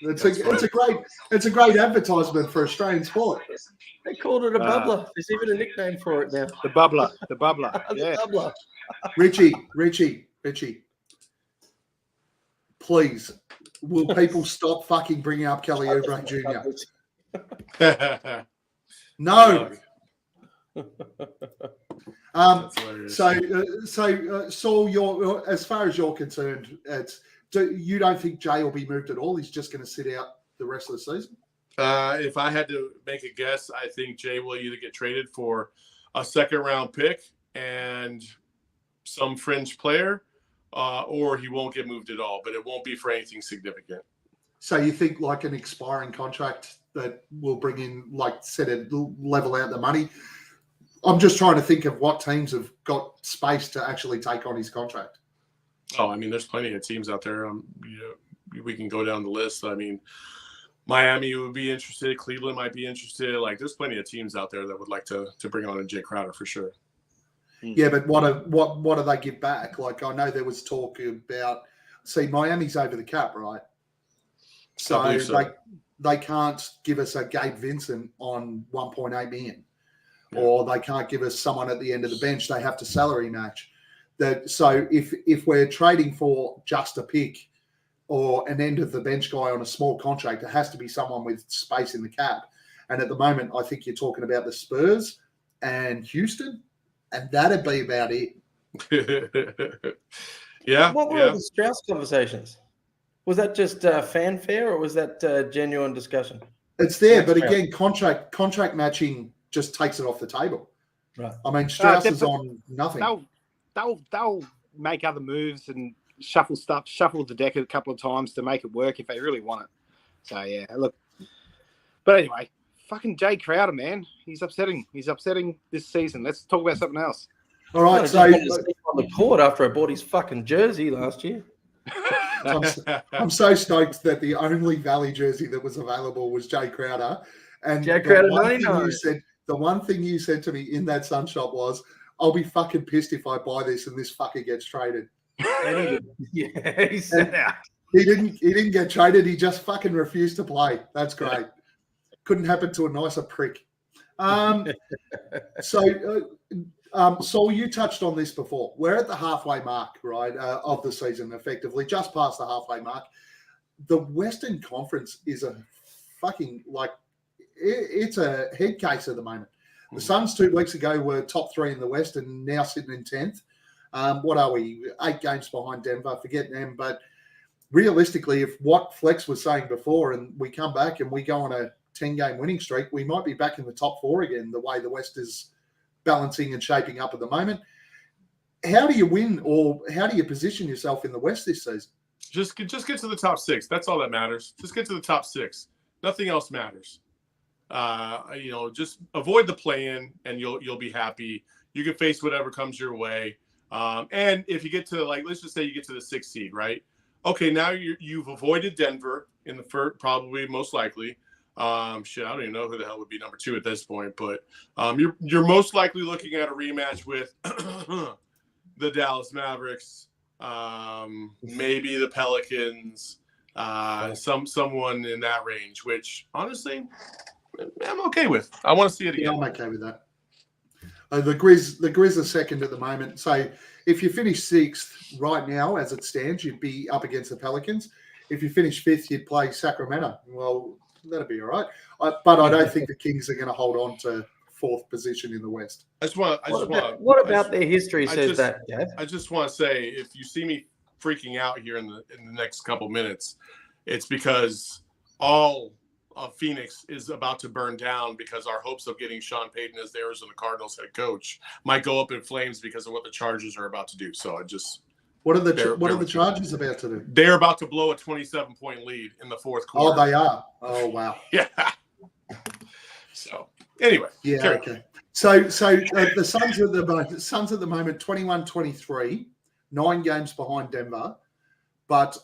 It's a great advertisement for Australian sport. They called it a bubbler. There's even a nickname for it now. The bubbler. The The bubbler. Richie, please, will people stop fucking bringing up Kelly Oubre Jr.? No. Saul, as far as you're concerned, you don't think Jay will be moved at all? He's just going to sit out the rest of the season? If I had to make a guess, I think Jay will either get traded for a second-round pick and some fringe player, or he won't get moved at all, but it won't be for anything significant. So you think like an expiring contract that will bring in, like, set a level out the money? I'm just trying to think of what teams have got space to actually take on his contract. Oh, I mean, there's plenty of teams out there. We can go down the list. I mean, Miami would be interested. Cleveland might be interested. Like, there's plenty of teams out there that would like to bring on a Jay Crowder for sure. Yeah, but what do they give back? Like, I know there was talk about, Miami's over the cap, right? So. They can't give us a Gabe Vincent on 1.8 million. Or they can't give us someone at the end of the bench. They have to salary match. So if we're trading for just a pick or an end of the bench guy on a small contract, it has to be someone with space in the cap. And at the moment, I think you're talking about the Spurs and Houston, and that'd be about it. Yeah. What were the Strauss conversations? Was that just fanfare, or was that genuine discussion? It's there, but again, contract matching just takes it off the table. Right. I mean, Strauss is on nothing. They'll make other moves and shuffle the deck a couple of times to make it work if they really want it. So yeah, look. But anyway, fucking Jay Crowder, man, he's upsetting. He's upsetting this season. Let's talk about something else. All right, so on the court after I bought his fucking jersey last year. I'm so stoked that the only Valley jersey that was available was Jay Crowder. And Jay Crowder 99. The one thing you said to me in that Sun shop was, I'll be fucking pissed if I buy this and this fucker gets traded. Yeah, he said that. He didn't get traded. He just fucking refused to play. That's great. Couldn't happen to a nicer prick. Saul, you touched on this before. We're at the halfway mark, right, of the season, effectively, just past the halfway mark. The Western Conference is a fucking, it's a head case at the moment. The Suns 2 weeks ago were top 3 in the West and now sitting in 10th. What are we? 8 games behind Denver. Forget them. But realistically, if what Flex was saying before and we come back and we go on a 10-game winning streak, we might be back in the top 4 again, the way the West is balancing and shaping up at the moment. How do you win, or how do you position yourself in the West this season? Just get to the top 6. That's all that matters. Just get to the top 6. Nothing else matters. Just avoid the play-in, and you'll be happy. You can face whatever comes your way. And if you get to, let's just say you get to the 6th seed, right? Okay, now you've avoided Denver in the first, probably most likely. I don't even know who the hell would be number 2 at this point, but you're most likely looking at a rematch with the Dallas Mavericks, maybe the Pelicans, someone in that range, which honestly I'm okay with. I want to see it again. Yeah, I'm okay with that. The Grizz are second at the moment. So if you finish 6th right now, as it stands, you'd be up against the Pelicans. If you finish 5th, you'd play Sacramento. Well, that'd be all right. But I don't think the Kings are going to hold on to 4th position in the West. What about their history says that, Gav? I just want to say, if you see me freaking out here in the next couple minutes, it's because all of Phoenix is about to burn down because our hopes of getting Sean Payton as the Arizona Cardinals head coach might go up in flames because of what the Chargers are about to do. So What are the Chargers about to do? They're about to blow a 27-point lead in the fourth quarter. Oh, they are. Oh, wow. Yeah. So anyway. Yeah. Okay. So the Suns at the moment 21-23, 9 games behind Denver, but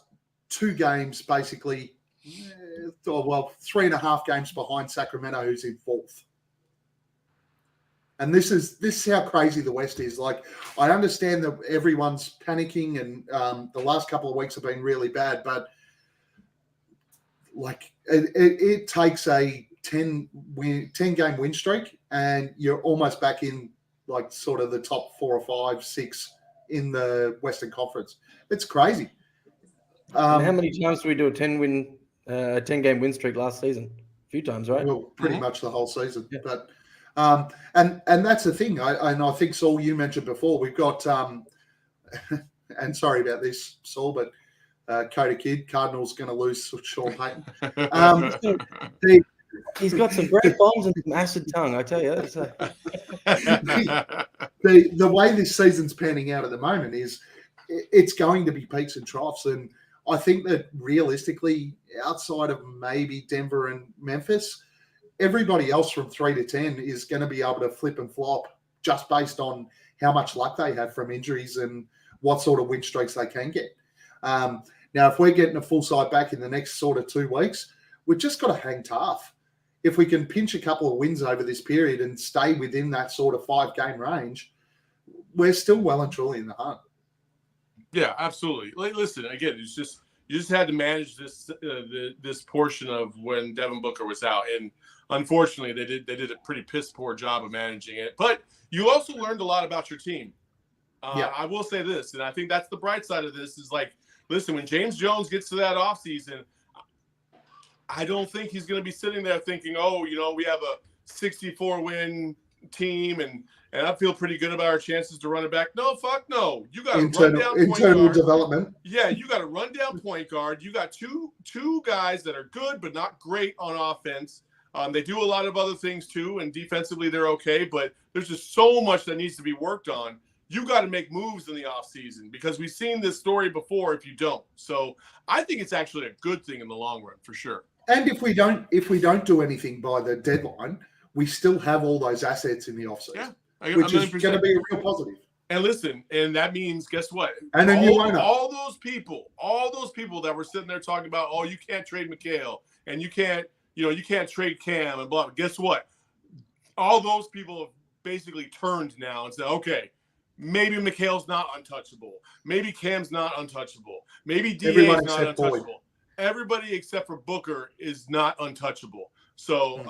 2 games basically. 3.5 games behind Sacramento, who's in 4th. And this is how crazy the West is. Like, I understand that everyone's panicking, and the last couple of weeks have been really bad, but like it takes a 10 game win streak, and you're almost back in like sort of the top 4 or 5, 6 in the Western Conference. It's crazy. How many times do we do a 10-game win streak last season? A few times, right? Well, pretty much the whole season. Yeah. But and that's the thing. I think, Saul, you mentioned before, we've got and sorry about this, Saul, but Coda Kid, Cardinals going to lose Sean Payton. He's got some great bombs and some acid tongue, I tell you. The way this season's panning out at the moment is it's going to be peaks and troughs. And I think that realistically, outside of maybe Denver and Memphis, everybody else from 3 to 10 is going to be able to flip and flop just based on how much luck they have from injuries and what sort of win streaks they can get. Now, if we're getting a full side back in the next sort of 2 weeks, we've just got to hang tough. If we can pinch a couple of wins over this period and stay within that sort of 5-game range, we're still well and truly in the hunt. Yeah, absolutely. Listen, again, you just had to manage this this portion of when Devin Booker was out, and unfortunately, they did a pretty piss poor job of managing it. But you also learned a lot about your team. I will say this, and I think that's the bright side of this is like, listen, when James Jones gets to that offseason, I don't think he's going to be sitting there thinking, oh, we have a 64-win team and I feel pretty good about our chances to run it back. No, fuck no. You got a internal development. Yeah, you got a rundown point guard. You got two guys that are good but not great on offense. They do a lot of other things too, and defensively they're okay, but there's just so much that needs to be worked on. You got to make moves in the offseason because we've seen this story before if you don't. So I think it's actually a good thing in the long run for sure. And if we don't do anything by the deadline, we still have all those assets in the offseason, which is going to be a real positive. And listen, and that means, guess what? And then all those people that were sitting there talking about, oh, you can't trade Mikal and you can't trade Cam and blah, blah. Guess what? All those people have basically turned now and said, okay, maybe Mikal's not untouchable. Maybe Cam's not untouchable. Maybe DA's not untouchable. Boyd. Everybody except for Booker is not untouchable. So,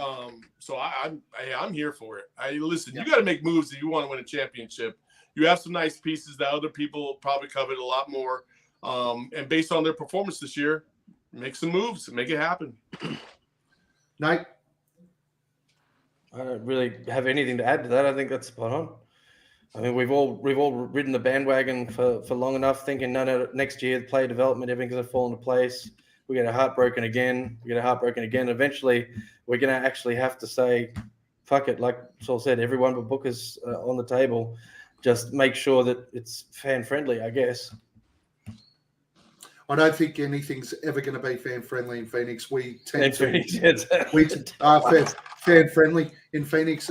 I'm here for it. You got to make moves if you want to win a championship. You have some nice pieces that other people probably covet a lot more. And based on their performance this year, make some moves and make it happen. Nate? I don't really have anything to add to that. I think that's spot on. I mean, we've all ridden the bandwagon for long enough, thinking no, next year player development, everything's going to fall into place. We get a heartbroken again. Eventually, we're going to actually have to say, fuck it. Like Saul said, everyone but Booker's on the table. Just make sure that it's fan friendly, I guess. I don't think anything's ever going to be fan friendly in Phoenix. We tend fan friendly in Phoenix.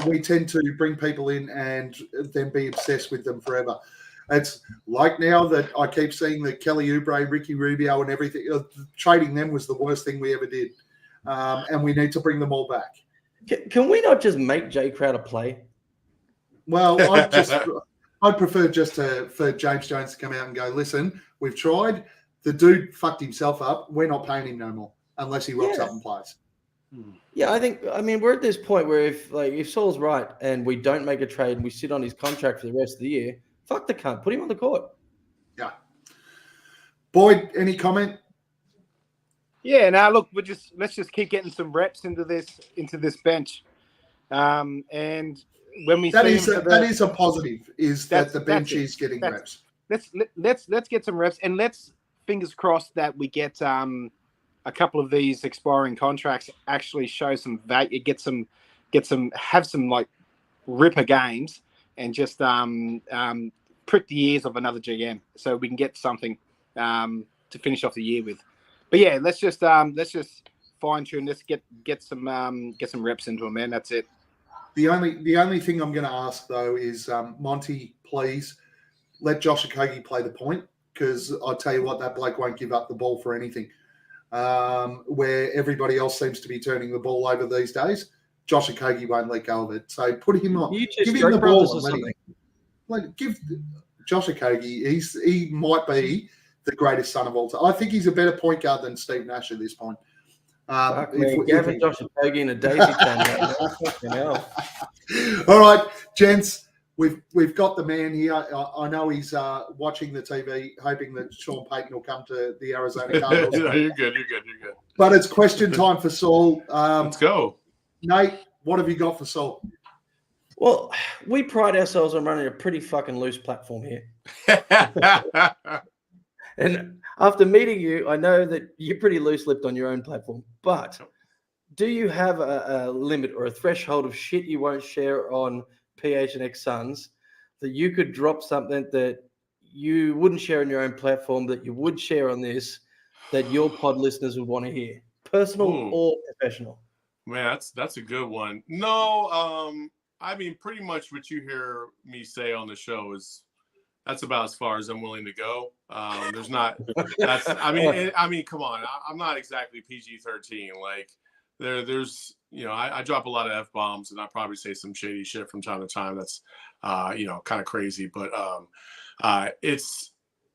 We tend to bring people in and then be obsessed with them forever. It's like now that I keep seeing that Kelly Oubre, Ricky Rubio, and everything. Trading them was the worst thing we ever did, and we need to bring them all back. Can we not just make Jay Crowder play? Well, I'd prefer just for James Jones to come out and go, listen, we've tried. The dude fucked himself up. We're not paying him no more unless he rocks up and plays. Yeah, I mean, we're at this point where if Saul's right and we don't make a trade and we sit on his contract for the rest of the year, fuck the cunt. Put him on the court. Yeah. Boyd, any comment? Yeah, now look, let's just keep getting some reps into this bench. And when we that is a positive, is that the bench is getting reps. Let's get some reps, and let's fingers crossed that we get a couple of these expiring contracts actually show some value, have some like ripper games, and just prick the ears of another GM so we can get something to finish off the year with. But yeah, let's just fine tune. Let's get some reps into him, man. That's it. The only thing I'm going to ask though is Monty, please let Josh Okogie play the point, because I'll tell you what, that bloke won't give up the ball for anything. Where everybody else seems to be turning the ball over these days, Josh Okogie won't let go of it. So put him on, give him the ball and give Josh Okogie. He might be the greatest son of all time. I think he's a better point guard than Steve Nash at this point. Gavin, Josh Okogie, and a daisy chain. All right, gents, we've got the man here. I know he's watching the TV, hoping that Sean Payton will come to the Arizona Cardinals. No, you're good. But it's question time for Saul. Let's go. Nate, what have you got for Saul? Well, we pride ourselves on running a pretty fucking loose platform here. And after meeting you, I know that you're pretty loose-lipped on your own platform. But do you have a limit or a threshold of shit you won't share on PHNX Suns that you could drop something that you wouldn't share on your own platform that you would share on this that your pod listeners would want to hear, personal or professional? Man, that's a good one. No, I mean, pretty much what you hear me say on the show that's about as far as I'm willing to go. There's not. I mean, come on. I'm not exactly PG-13. Like there's I drop a lot of F-bombs and I probably say some shady shit from time to time. That's kind of crazy, but it's.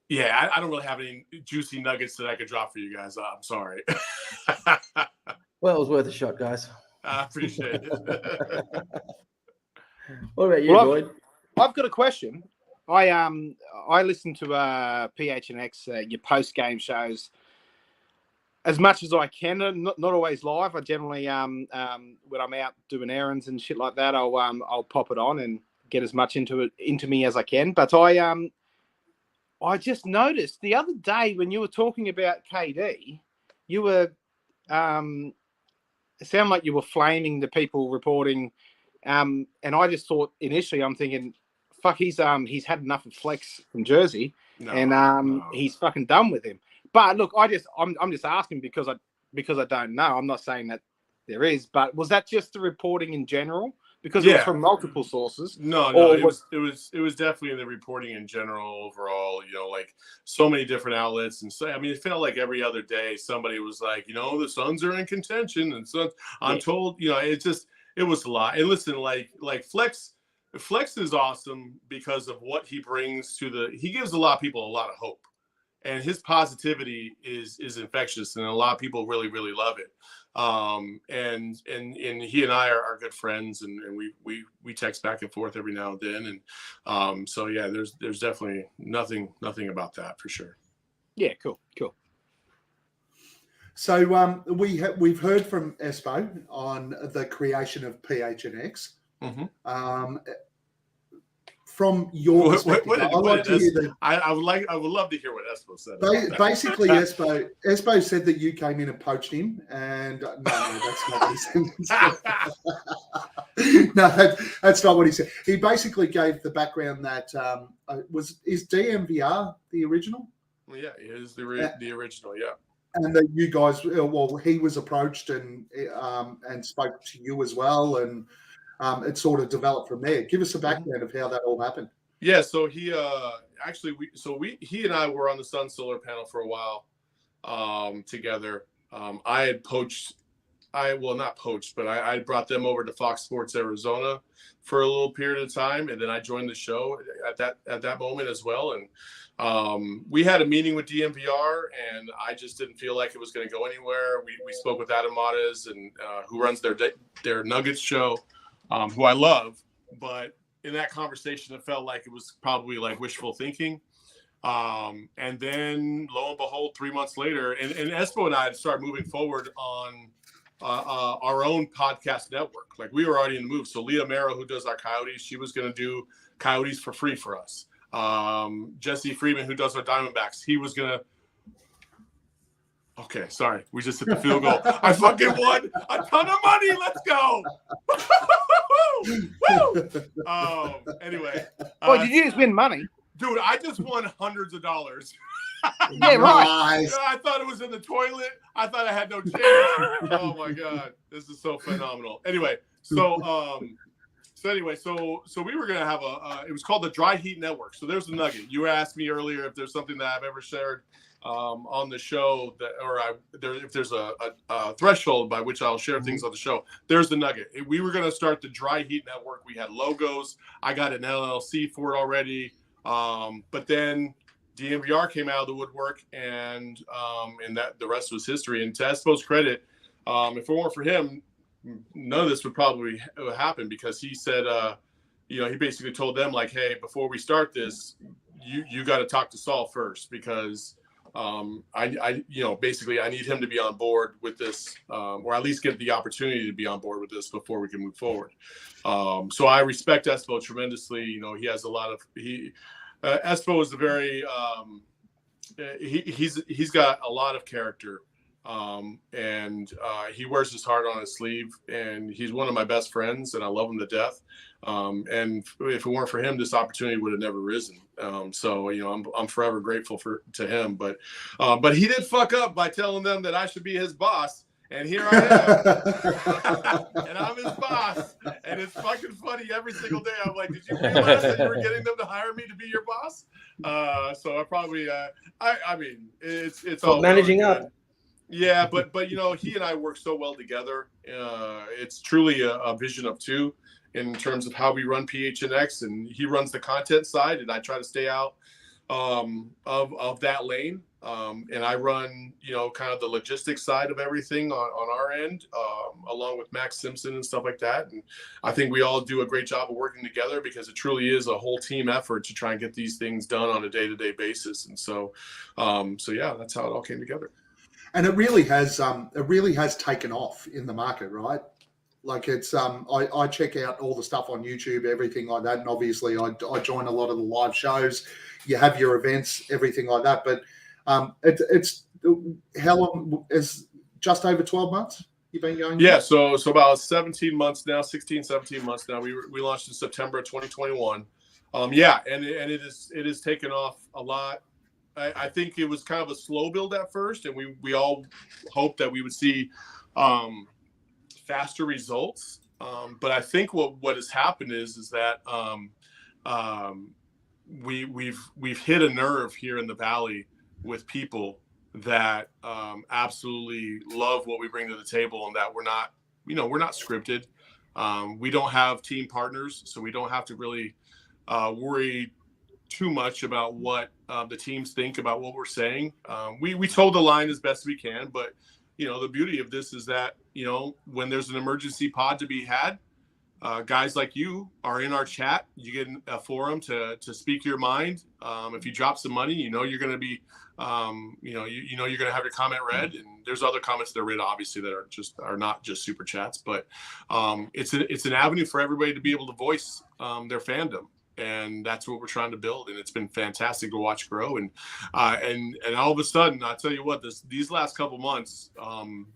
Yeah, I don't really have any juicy nuggets that I could drop for you guys. I'm sorry. Well, it was worth a shot, guys. I appreciate it. What about you, Boyd? I've got a question. I listen to PHNX, your post-game shows, as much as I can. Not always live. I generally, when I'm out doing errands and shit like that, I'll pop it on and get as much into me as I can. But I just noticed the other day when you were talking about KD, you were it sounded like you were flaming the people reporting, and I just thought initially, I'm thinking, fuck, he's had enough of Flex from Jersey, he's fucking done with him. But look, I'm just asking because I don't know. I'm not saying that there is, but was that just the reporting in general? Because it was from multiple sources. No, it was definitely in the reporting in general overall. Like so many different outlets, and so I mean, it felt like every other day somebody was like, the Suns are in contention, and so I'm told, it was a lot. And listen, like Flex is awesome because of what he brings he gives a lot of people a lot of hope. And his positivity is infectious, and a lot of people really, really love it. And he and I are good friends, and we text back and forth every now and then. And so yeah, there's definitely nothing about that for sure. Yeah, cool. So we've heard from Espo on the creation of PHNX. Mm-hmm. From your perspective, I would love to hear what Espo said. Basically, Espo said that you came in and poached him, and no, that's not what he said. No, that's not what he said. He basically gave the background that is DMVR the original? Well, yeah, it is the original, yeah. And that you guys, he was approached and spoke to you as well, and it sort of developed from there. Give us a background of how that all happened. Yeah, so he he and I were on the Sun Solar panel for a while together. I had not poached, but I brought them over to Fox Sports Arizona for a little period of time, and then I joined the show at that moment as well. And we had a meeting with DMVR, and I just didn't feel like it was going to go anywhere. We spoke with Adam Matas, and who runs their Nuggets show, who I love, but in that conversation, it felt like it was probably like wishful thinking. And then lo and behold, 3 months later, and Espo and I had started moving forward on our own podcast network. Like we were already in the move. So Leah Merrill, who does our Coyotes, she was going to do Coyotes for free for us. Jesse Freeman, who does our Diamondbacks, he was going to. Okay, sorry. We just hit the field goal. I fucking won a ton of money. Let's go. Woo! Anyway. Did you just win money? Dude, I just won hundreds of dollars. Yeah, right. Nice. I thought it was in the toilet. I thought I had no chance. Oh my god, this is so phenomenal. Anyway, so we were gonna have it was called the Dry Heat Network. So there's the nugget. You asked me earlier if there's something that I've ever shared on the show if there's a threshold by which I'll share things on the show. There's the nugget. We were gonna start the Dry Heat Network. We had logos. I got an LLC for it already. But then DNVR came out of the woodwork, and that the rest was history. And to Espo's credit, if it weren't for him, none of this would probably happen, because he said, he basically told them, like, hey, before we start this, you got to talk to Saul first, because I need him to be on board with this, or at least get the opportunity to be on board with this before we can move forward. So I respect Espo tremendously. He has a lot of Espo is a very he's got a lot of character, and he wears his heart on his sleeve, and he's one of my best friends, and I love him to death. And if it weren't for him, this opportunity would have never risen. So I'm forever grateful to him. But he did fuck up by telling them that I should be his boss. And here I am, and I'm his boss, and it's fucking funny every single day. I'm like, did you realize that you were getting them to hire me to be your boss? So I probably, I mean, it's all managing up. Yeah, but he and I work so well together. It's truly a vision of two in terms of how we run PHNX, and he runs the content side, and I try to stay out of that lane. And I run, kind of the logistics side of everything on our end, along with Max Simpson and stuff like that. And I think we all do a great job of working together, because it truly is a whole team effort to try and get these things done on a day-to-day basis. And so yeah, that's how it all came together. And it really has taken off in the market, right? Like it's I check out all the stuff on YouTube, everything like that, and obviously I join a lot of the live shows. You have your events, everything like that, but it's how long is just over 12 months you've been going? Yeah, so about 17 months now, 16, 17 months now. We launched in September of 2021. Yeah, and it is taken off a lot. I think it was kind of a slow build at first, and we all hoped that we would see faster results. But I think what has happened is that we've hit a nerve here in the Valley with people that absolutely love what we bring to the table, and that we're not scripted. We don't have team partners, so we don't have to really worry too much about what the teams think about what we're saying. We toe the line as best we can, but the beauty of this is that when there's an emergency pod to be had, guys like you are in our chat. You get a forum to speak your mind. If you drop some money, you're going to be, you're going to have your comment read. And there's other comments that are read, obviously, that are not just super chats. But it's an avenue for everybody to be able to voice their fandom, and that's what we're trying to build. And it's been fantastic to watch grow. And all of a sudden, I tell you what, these last couple months,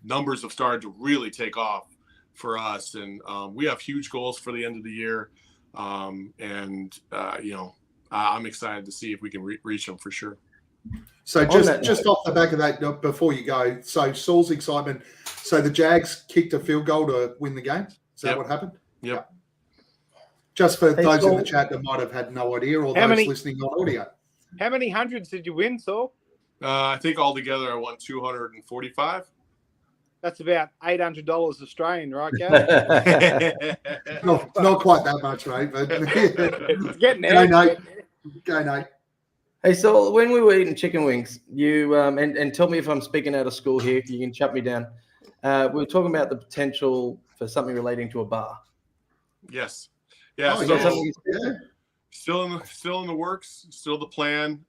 numbers have started to really take off for us, and we have huge goals for the end of the year, I'm excited to see if we can reach them for sure. So just off the back of that, before you go, so Saul's excitement. So the Jags kicked a field goal to win the game. Is that what happened? Yep. Just for those in the chat that might have had no idea, or those listening on audio. How many hundreds did you win, Saul? I think altogether I won 245. That's about $800 Australian, right, Gavin? not quite that much, mate. But it's getting there. Go, Nate. Hey, so when we were eating chicken wings, you and tell me if I'm speaking out of school here. You can shut me down. We were talking about the potential for something relating to a bar. Yes. Yeah. Still in the works. Still the plan.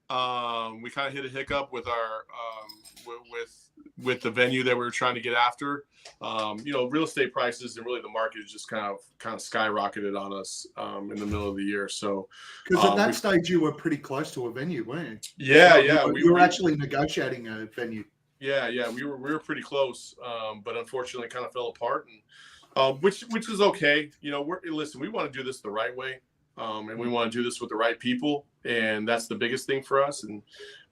We kind of hit a hiccup with our with the venue that we were trying to get after. Real estate prices and really the market just kind of skyrocketed on us in the middle of the year. So because at that stage you were pretty close to a venue, weren't you? Yeah. We were actually negotiating a venue. Yeah. We were pretty close, but unfortunately kind of fell apart, and which is okay. We want to do this the right way. and we want to do this with the right people, and that's the biggest thing for us. And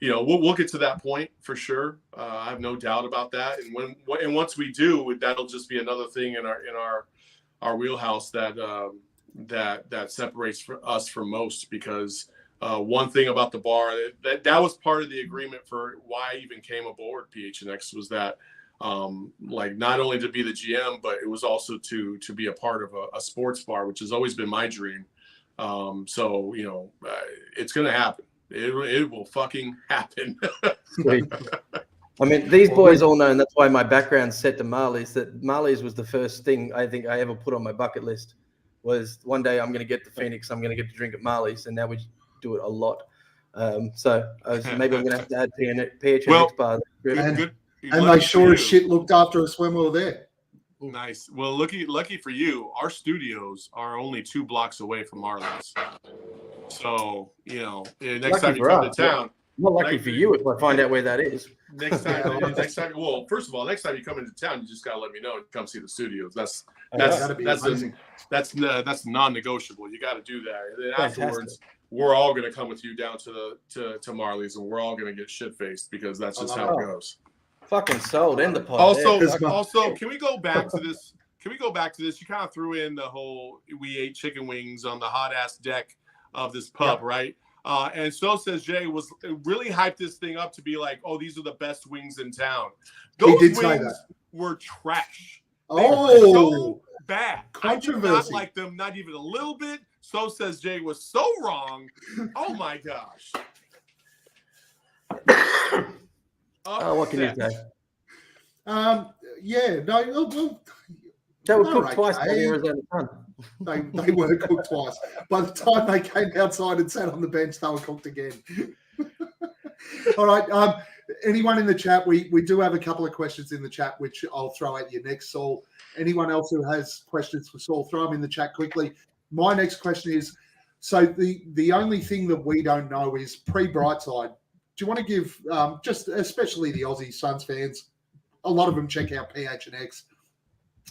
we'll get to that point for sure. I have no doubt about that. And once we do, that'll just be another thing in our wheelhouse that separates us from most. Because one thing about the bar that was part of the agreement for why I even came aboard PHNX was that not only to be the GM, but it was also to be a part of a sports bar, which has always been my dream. So it's gonna happen. It will fucking happen. Sweet. I mean, these boys all know, and that's why my background's set to Marley's. That Marley's was the first thing I think I ever put on my bucket list. Was one day I'm going to get to Phoenix. I'm going to get to drink at Marley's, and now we do it a lot. So maybe I'm going to have to add PHNX bar. Good. And they sure as shit looked after us when we were there. Nice. Well, lucky for you, our studios are only 2 blocks away from Marley's. So, next time you come to town. Not lucky for you if I find out where that is. Next time, well, first of all, next time you come into town, you just gotta let me know and come see the studios. That's non-negotiable. You got to do that. And then afterwards, we're all gonna come with you down to Marley's, and we're all gonna get shit faced because that's just how it goes. Fucking sold. End the pod. Also, can we go back to this? You kind of threw in the whole we ate chicken wings on the hot ass deck of this pub, right? And so says Jay was really hyped this thing up to be like, oh, these are the best wings in town. Those wings were trash. They were so bad. Controversy. I did not like them, not even a little bit. So says Jay was so wrong. Oh my gosh. What can you say? They were cooked twice by the Arizona Sun. They were cooked twice. By the time they came outside and sat on the bench, they were cooked again. All right. Anyone in the chat? We do have a couple of questions in the chat, which I'll throw at you next, Saul. Anyone else who has questions for Saul, throw them in the chat quickly. My next question is, so the only thing that we don't know is pre-Brightside. Do you want to give, just especially the Aussie Suns fans, a lot of them check out PHNX.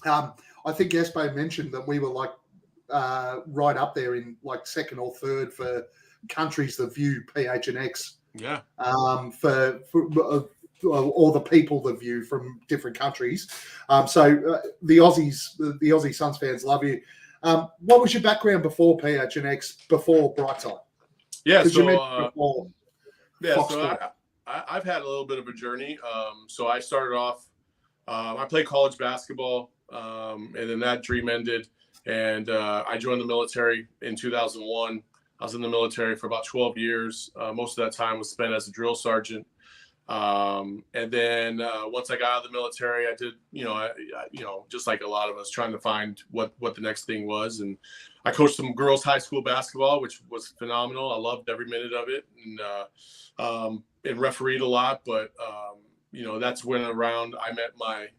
I think Espo mentioned that we were right up there in second or third for countries that view PHNX. Yeah. For all the people that view from different countries. So the Aussie Suns fans love you. What was your background before PHNX, before Brightside? Yeah. I've had a little bit of a journey. So I started off, I played college basketball, and then that dream ended, and I joined the military in 2001. I was in the military for about 12 years. Most of that time was spent as a drill sergeant. And then once I got out of the military, I did, just like a lot of us, trying to find what the next thing was. And I coached some girls' high school basketball, which was phenomenal. I loved every minute of it, and refereed a lot. But that's when around I met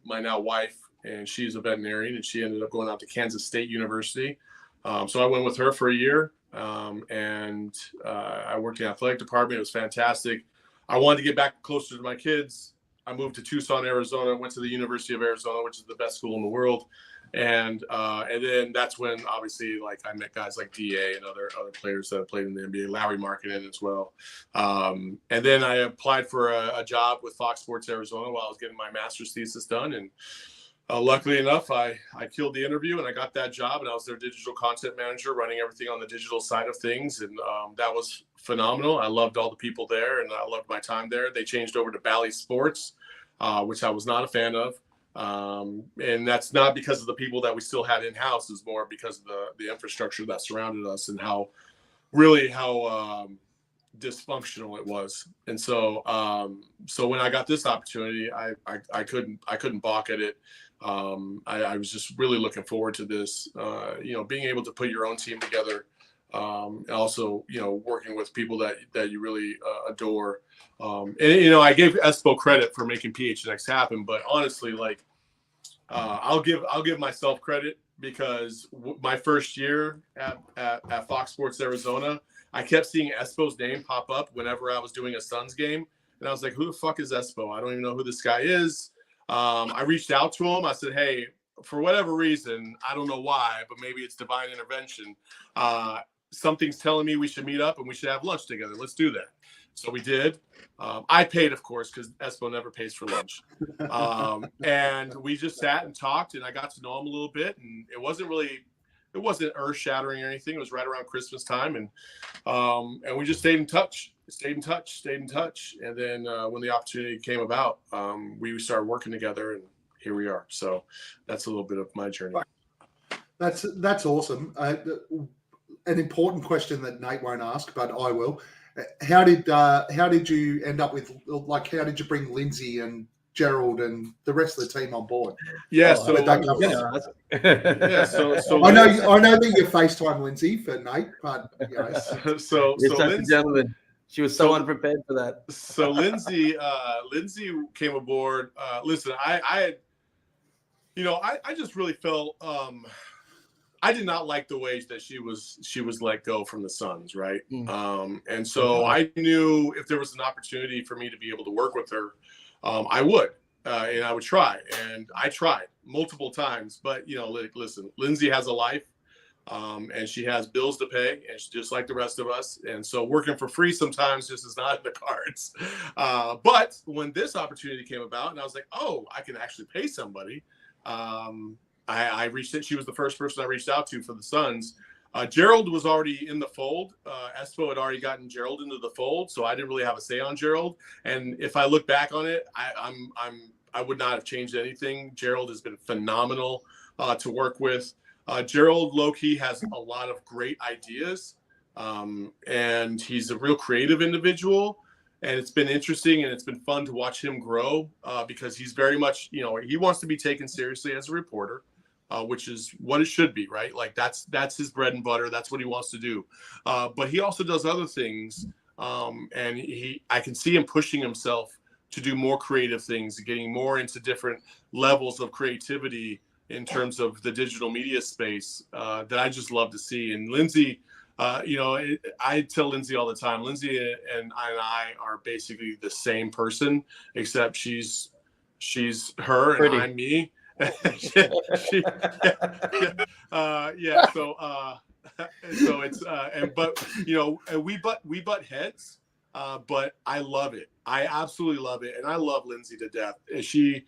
my now wife, and she's a veterinarian, and she ended up going out to Kansas State University. So I went with her for a year, and I worked in the athletic department. It was fantastic. I wanted to get back closer to my kids. I moved to Tucson, Arizona, went to the University of Arizona, which is the best school in the world. And then that's when obviously I met guys like DA and other players that have played in the NBA, Larry Markkinen as well. And then I applied for a job with Fox Sports Arizona while I was getting my master's thesis done. And luckily enough, I killed the interview and I got that job, and I was their digital content manager, running everything on the digital side of things. And that was phenomenal. I loved all the people there, and I loved my time there. They changed over to Bally Sports, which I was not a fan of. And that's not because of the people that we still had in-house. It's more because of the infrastructure that surrounded us and how dysfunctional it was. And so when I got this opportunity, I couldn't balk at it. I was just really looking forward to this, being able to put your own team together, and also, working with people that you really adore. And I gave Espo credit for making PHNX happen, but honestly, I'll give myself credit, because my first year at Fox Sports Arizona, I kept seeing Espo's name pop up whenever I was doing a Suns game, and I was like, who the fuck is Espo? I don't even know who this guy is. I reached out to him. I said, hey, for whatever reason, I don't know why, but maybe it's divine intervention. something's telling me we should meet up and we should have lunch together. Let's do that. So we did. I paid, of course, because Espo never pays for lunch. And we just sat and talked, and I got to know him a little bit. And it wasn't earth shattering or anything. It was right around Christmas time. And we just stayed in touch. And then when the opportunity came about, we started working together, and here we are. So that's a little bit of my journey. That's awesome. An important question that Nate won't ask, but I will. How did you end up with, like, how did you bring Lindsay and Gerald and the rest of the team on board? Yeah, so I know that you FaceTime Lindsay for Nate, but so Lindsay, gentlemen, she was so unprepared for that. So Lindsay came aboard. Listen, I just really felt I did not like the ways that she was let go from the Suns, right? And so I knew if there was an opportunity for me to be able to work with her, I would, and I would try. And I tried multiple times, but listen, Lindsay has a life, and she has bills to pay, and she's just like the rest of us. And so working for free sometimes just is not in the cards. But when this opportunity came about, and I was like, oh, I can actually pay somebody. I reached it. She was the first person I reached out to for the Suns. Gerald was already in the fold. Espo had already gotten Gerald into the fold, so I didn't really have a say on Gerald. And if I look back on it, I would not have changed anything. Gerald has been phenomenal to work with. Gerald low-key has a lot of great ideas, and he's a real creative individual. And it's been interesting, and it's been fun to watch him grow because he's very much, he wants to be taken seriously as a reporter. Which is what it should be, right? Like that's his bread and butter. That's what he wants to do. But he also does other things, and I can see him pushing himself to do more creative things, getting more into different levels of creativity in terms of the digital media space that I just love to see. And Lindsay, I tell Lindsay all the time, Lindsay and I are basically the same person, except she's her and I'm me. So it's and we butt heads, but I love it. I absolutely love it, and I love Lindsay to death. She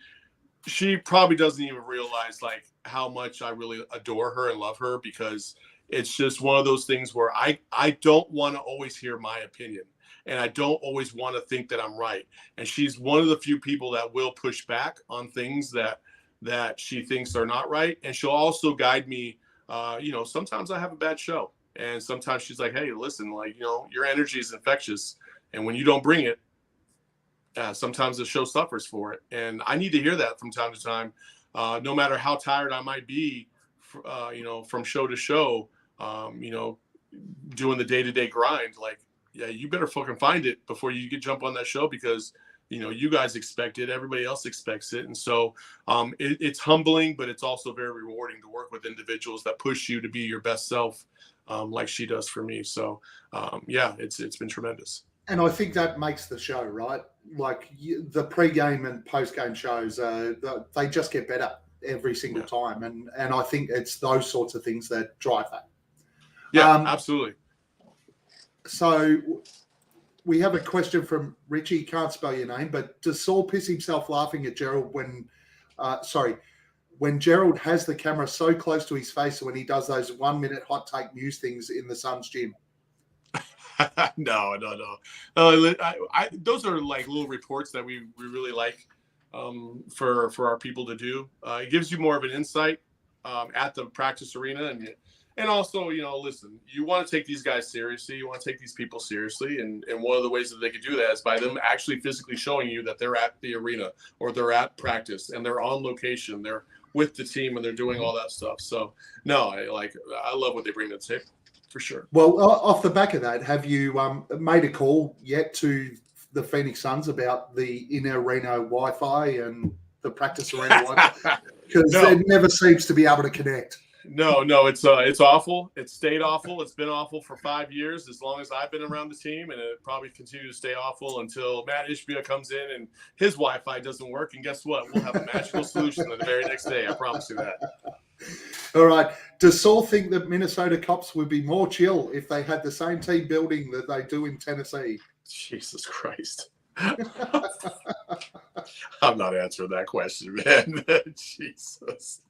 probably doesn't even realize like how much I really adore her and love her, because it's just one of those things where I don't want to always hear my opinion, and I don't always want to think that I'm right. And she's one of the few people that will push back on things that she thinks are not right. And she'll also guide me. Sometimes I have a bad show, and sometimes she's like, hey, listen, like, your energy is infectious, and when you don't bring it, sometimes the show suffers for it. And I need to hear that from time to time, no matter how tired I might be, from show to show, doing the day-to-day grind. Like, yeah, you better fucking find it before you jump on that show, because you guys expect it, everybody else expects it. And so it's humbling, but it's also very rewarding to work with individuals that push you to be your best self, like she does for me. So it's been tremendous. And I think that makes the show, right? Like the pre-game and post-game shows, they just get better every single time. And I think it's those sorts of things that drive that. Yeah, absolutely. So we have a question from Richie. Can't spell your name, but does Saul piss himself laughing at Gerald when Gerald has the camera so close to his face when he does those 1 minute hot take news things in the Suns gym? No. Those are like little reports that we really like for our people to do. It gives you more of an insight at the practice arena, and also, listen, you want to take these guys seriously. You want to take these people seriously. And one of the ways that they could do that is by them actually physically showing you that they're at the arena or they're at practice and they're on location. They're with the team and they're doing all that stuff. So, no, I love what they bring to the table, for sure. Well, off the back of that, have you made a call yet to the Phoenix Suns about the in-arena Wi-Fi and the practice arena Wi-Fi? Because it never seems to be able to connect. No, it's awful. It's stayed awful. It's been awful for 5 years, as long as I've been around the team, and it probably continue to stay awful until Matt Ishbia comes in and his Wi-Fi doesn't work. And guess what? We'll have a magical solution the very next day. I promise you that. All right. Does Saul think that Minnesota Cops would be more chill if they had the same team building that they do in Tennessee? Jesus Christ. I'm not answering that question, man. Jesus.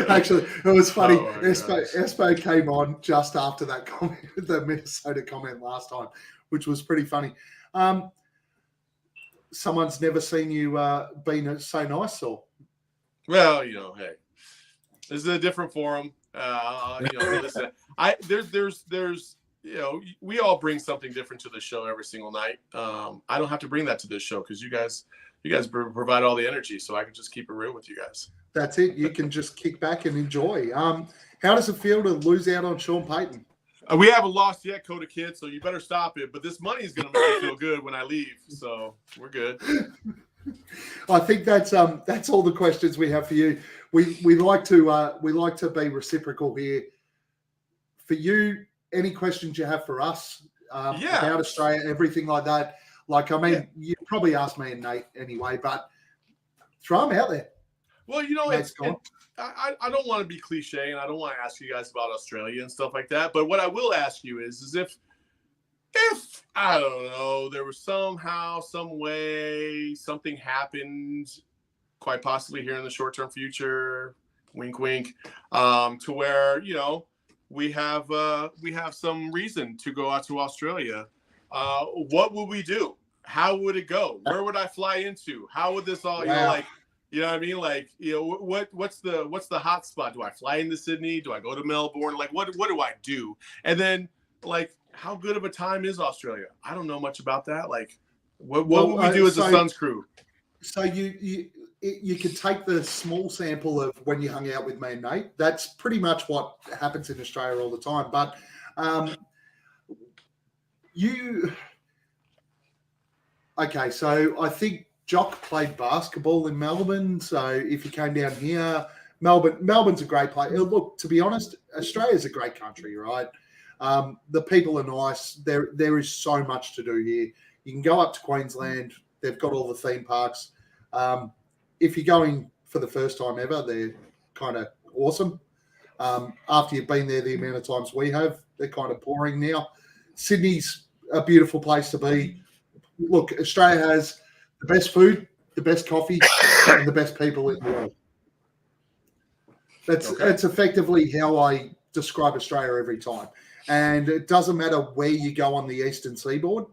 Actually, it was funny. Oh my Espo came on just after that comment, the Minnesota comment last time, which was pretty funny. Someone's never seen you being so nice, Saul. Well, hey, this is a different forum. Listen, there's we all bring something different to the show every single night. I don't have to bring that to this show because you guys provide all the energy, so I can just keep it real with you guys. That's it. You can just kick back and enjoy. How does it feel to lose out on Sean Payton? We haven't lost yet, Coda Kid, so you better stop it. But this money is going to make me feel good when I leave, so we're good. I think that's all the questions we have for you. We like to be reciprocal here. For you, any questions you have for us about Australia, everything like that? Like, I mean, you probably asked me and Nate anyway, but throw them out there. Well, I don't want to be cliche, and I don't want to ask you guys about Australia and stuff like that. But what I will ask you is if I don't know, there was somehow, some way, something happened, quite possibly here in the short-term future, wink, wink, to where we have some reason to go out to Australia. What would we do? How would it go? Where would I fly into? How would this all, you know what I mean? Like, what's the hot spot? Do I fly into Sydney? Do I go to Melbourne? Like, what do I do? And then, like, how good of a time is Australia? I don't know much about that. Like, what would we do as a Suns crew? So you could take the small sample of when you hung out with me and Nate. That's pretty much what happens in Australia all the time. But okay, so I think Jock played basketball in Melbourne. So if you came down here, Melbourne's a great place. Look, to be honest, Australia's a great country, right? The people are nice. There is so much to do here. You can go up to Queensland. They've got all the theme parks. If you're going for the first time ever, they're kind of awesome. After you've been there the amount of times we have, they're kind of boring now. Sydney's a beautiful place to be. Look, Australia has the best food, the best coffee, and the best people in the world. That's effectively how I describe Australia every time. And it doesn't matter where you go on the eastern seaboard.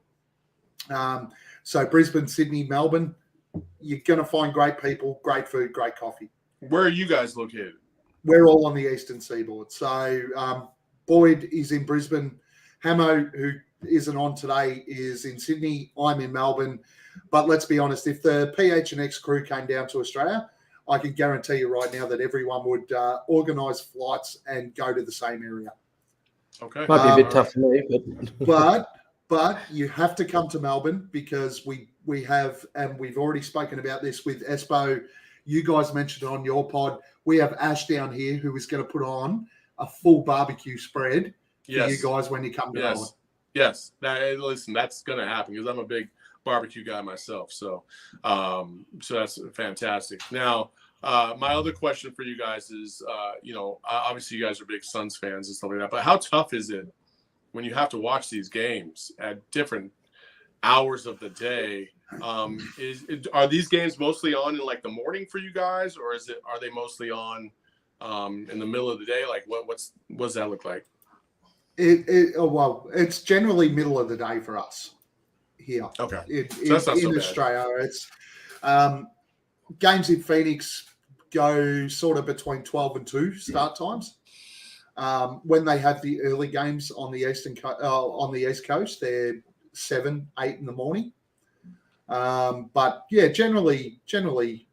So Brisbane, Sydney, Melbourne, you're going to find great people, great food, great coffee. Where are you guys located? We're all on the eastern seaboard. So Boyd is in Brisbane. Hammo, who isn't on today, is in Sydney. I'm in Melbourne. But let's be honest, if the PHNX crew came down to Australia, I can guarantee you right now that everyone would organise flights and go to the same area. Okay. Might be a bit tough for me, but you have to come to Melbourne because we have, and we've already spoken about this with Espo. You guys mentioned it on your pod. We have Ash down here who is going to put on a full barbecue spread for you guys when you come to Melbourne. Yes. Listen, that's going to happen because I'm a big barbecue guy myself. So that's fantastic. Now, my other question for you guys is, obviously you guys are big Suns fans and stuff like that, but how tough is it when you have to watch these games at different hours of the day? Are these games mostly on in like the morning for you guys, or are they mostly on in the middle of the day? Like what does that look like? It's generally middle of the day for us here. Okay. In Australia, it's games in Phoenix go sort of between 12 and 2 start times. When they have the early games on the East Coast, they're 7, 8 in the morning. But yeah, generally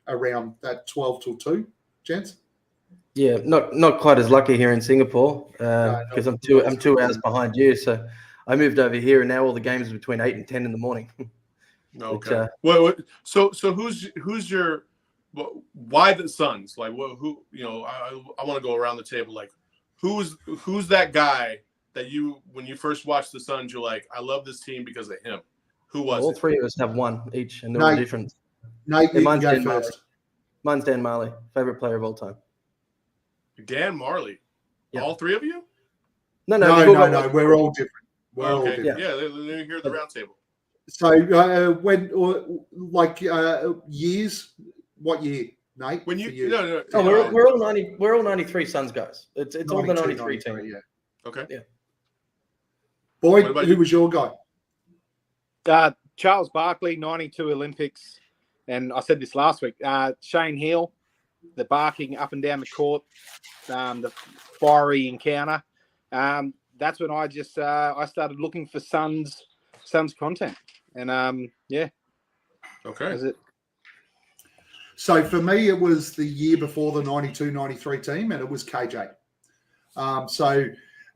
around that 12 till 2, gents. Yeah, not quite as lucky here in Singapore because I'm 2 hours behind you. So I moved over here, and now all the games are between 8 and 10 in the morning. Okay. So who's your? Why the Suns? Like, who? I want to go around the table. Like, who's that guy that when you first watched the Suns, you're like, I love this team because of him. Who was all it? Three of us have one each, and they're all different. Nate, you can go first. Mine's Dan Marley, favorite player of all time. Dan Marley. Yeah. All three of you? No. We're all different. We're all Okay. different. Yeah, they're here at the round table. So years? What year, Nate? When for you no. Oh, we're all 90. We're all 93 Suns guys. It's all the 93 team. Yeah. Okay. Yeah. Boyd, What about who you? was your guy? Charles Barkley, 92 Olympics. And I said this last week. Shane Heal, the barking up and down the court, the fiery encounter. That's when I started looking for Suns content. And yeah. Uh, Okay. Is it? So for me, it was the year before the 92-93 team, and it was KJ.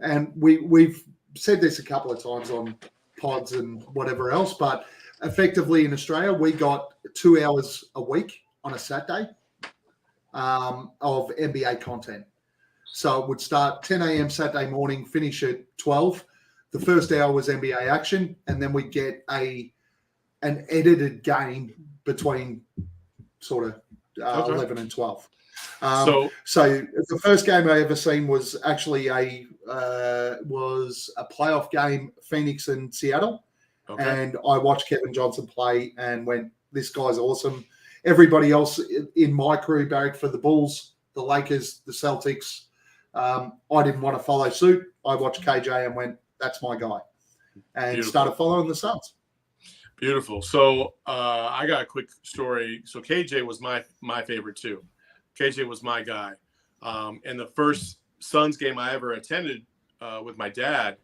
And we've said this a couple of times on pods and whatever else, but effectively in Australia, we got 2 hours a week on a Saturday of NBA content. So it would start 10 a.m. Saturday morning, finish at 12. The first hour was NBA action, and then we'd get an edited game between sort of 11 and 12. So the first game I ever seen was actually a playoff game, Phoenix and Seattle. Okay. And I watched Kevin Johnson play and went, this guy's awesome. Everybody else in my crew barracked for the Bulls, the Lakers, the Celtics. I didn't want to follow suit. I watched KJ and went, that's my guy. And Beautiful. started following the Suns. Beautiful. So I got a quick story. So KJ was my favorite too. KJ was my guy. And the first Suns game I ever attended with my dad,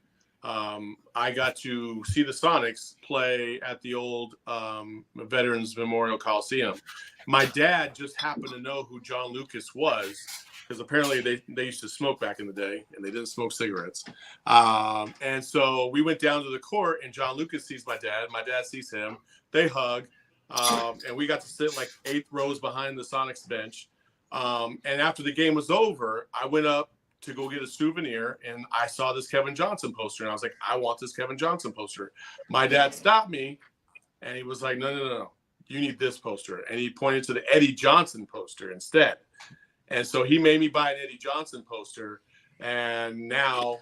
I got to see the Sonics play at the old Veterans Memorial Coliseum. My dad just happened to know who John Lucas was, because apparently they used to smoke back in the day, and they didn't smoke cigarettes. And so we went down to the court, and John Lucas sees my dad. My dad sees him. They hug, and we got to sit like 8 rows behind the Sonics bench. And after the game was over, I went up to go get a souvenir, and I saw this Kevin Johnson poster, and I was like, I want this Kevin Johnson poster. My dad stopped me, and he was like, no, you need this poster. And he pointed to the Eddie Johnson poster instead. And so he made me buy an Eddie Johnson poster. And now,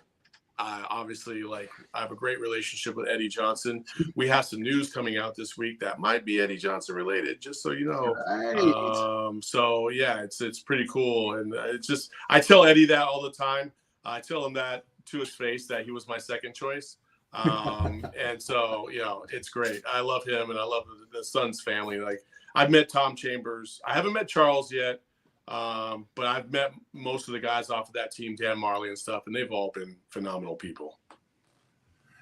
obviously, like, I have a great relationship with Eddie Johnson. We have some news coming out this week that might be Eddie Johnson related, just so you know. Right. So yeah, it's pretty cool. And it's just, I tell Eddie that all the time. I tell him that to his face, that he was my second choice. And so, you know, it's great. I love him, and I love the Suns family. Like, I've met Tom Chambers. I haven't met Charles yet. But I've met most of the guys off of that team, Dan Marley and stuff, and they've all been phenomenal people.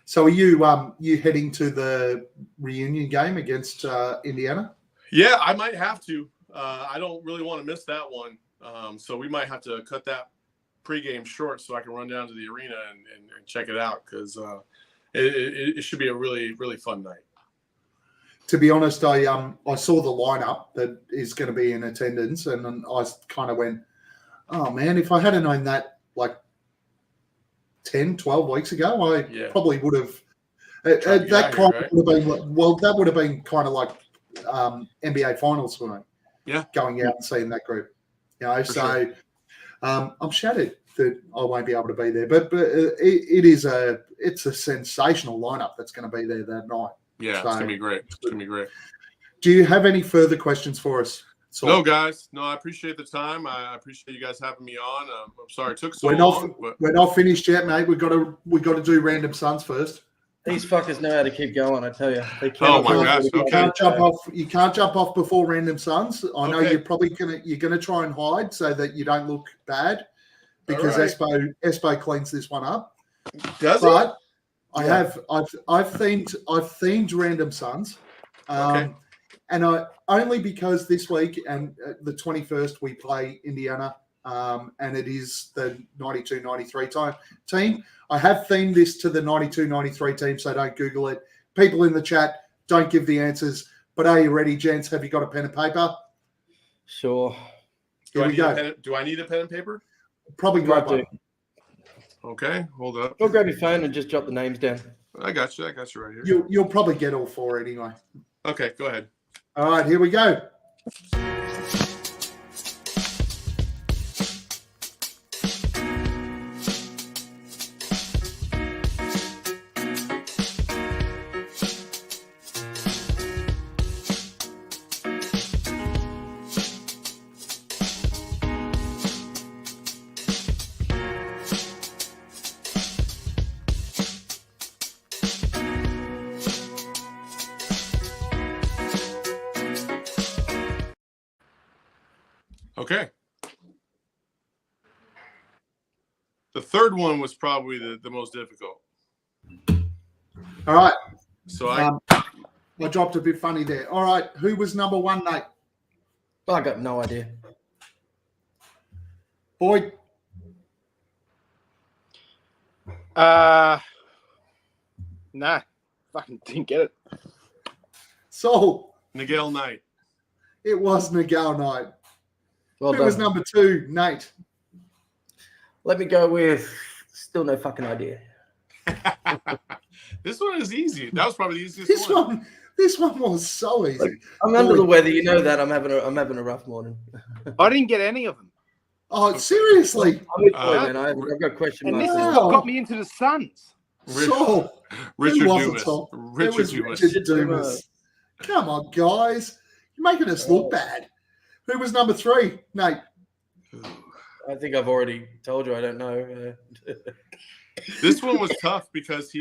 So are you heading to the reunion game against Indiana? Yeah, I might have to. I don't really want to miss that one. So we might have to cut that pregame short so I can run down to the arena and check it out, because it should be a really, really fun night. To be honest, I saw the lineup that is going to be in attendance, and I kind of went, oh man, if I had known that like 10, 12 weeks ago, I probably would have. That would have been kind of like NBA Finals for me. Yeah, going out and seeing that group. You know, so sure. I'm shattered that I won't be able to be there, but it's a sensational lineup that's going to be there that night. Yeah, so, it's gonna be great. It's gonna be great. Do you have any further questions for us? Saul? No, guys. No, I appreciate the time. I appreciate you guys having me on. I'm sorry it took so long. We're not finished yet, mate. We've got to do Random Suns first. These fuckers know how to keep going. I tell you. They can't. Oh my gosh! You can't jump off. You can't jump off before Random Suns. I know you're probably gonna try and hide so that you don't look bad, because Espo cleans this one up. Does but it? I've themed Random Suns, and only because this week and the 21st we play Indiana, and it is the 92-93 team. I have themed this to the 92-93 team, so don't Google it. People in the chat, don't give the answers. But are you ready, gents? Have you got a pen and paper? Sure. Here we go. Do I need a pen and paper? Probably grab one. Okay, hold up. Go grab your phone and just jot the names down. I got you right here. You'll probably get all 4 anyway. Okay, go ahead. All right, here we go. Okay. The third one was probably the most difficult. All right. So I dropped a bit funny there. All right. Who was number 1, Nate? I got no idea. Boyd. Nah, fucking didn't get it. Saul. Nigel Knight. It was Nigel Knight. Well Who done. was number 2, Nate? Let me go with still no fucking idea. This one is easy. That was probably the easiest one. This one was so easy. I'm under the weather. You know that. I'm having a rough morning. I didn't get any of them. Oh, seriously? I'm with Boyd, man. I've got question And marks. this is Wow. what got me into the Suns. Saul. Richard Who was it, Dumas. Saul? Richard It was Dumas. Richard Dumas. Come on, guys. You're making us look bad. Who was number 3, Nate? I think I've already told you. I don't know. This one was tough because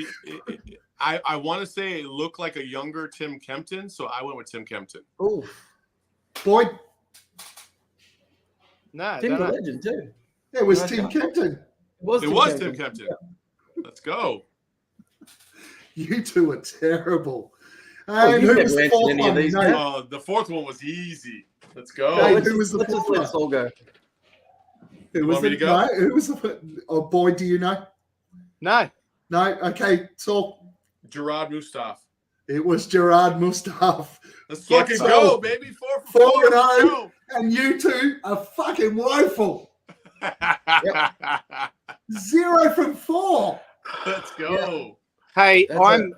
I want to say it looked like a younger Tim Kempton, so I went with Tim Kempton. Oh, Boyd? No, Tim's a don't know. legend too. It was Nice Tim guy. Kempton. It was Tim Kempton. Kempton. Let's go. You two are terrible. Oh, And you've who never was the answered 4th any of one? these, Nate? have The fourth one was easy. Let's go. Hey, Let's who was the just fourth let one? Saul go. Who was want me the to go? no? Who was the? Oh, Boyd, do you know? No. No. Okay, Saul. Gerard Mustaf. It was Gerard Mustaf. Let's Yeah, fucking so- go, baby. 4 for 4 4. and Let's 0. go. And you two are fucking woeful. 0 from 4. Let's go. Hey, That's I'm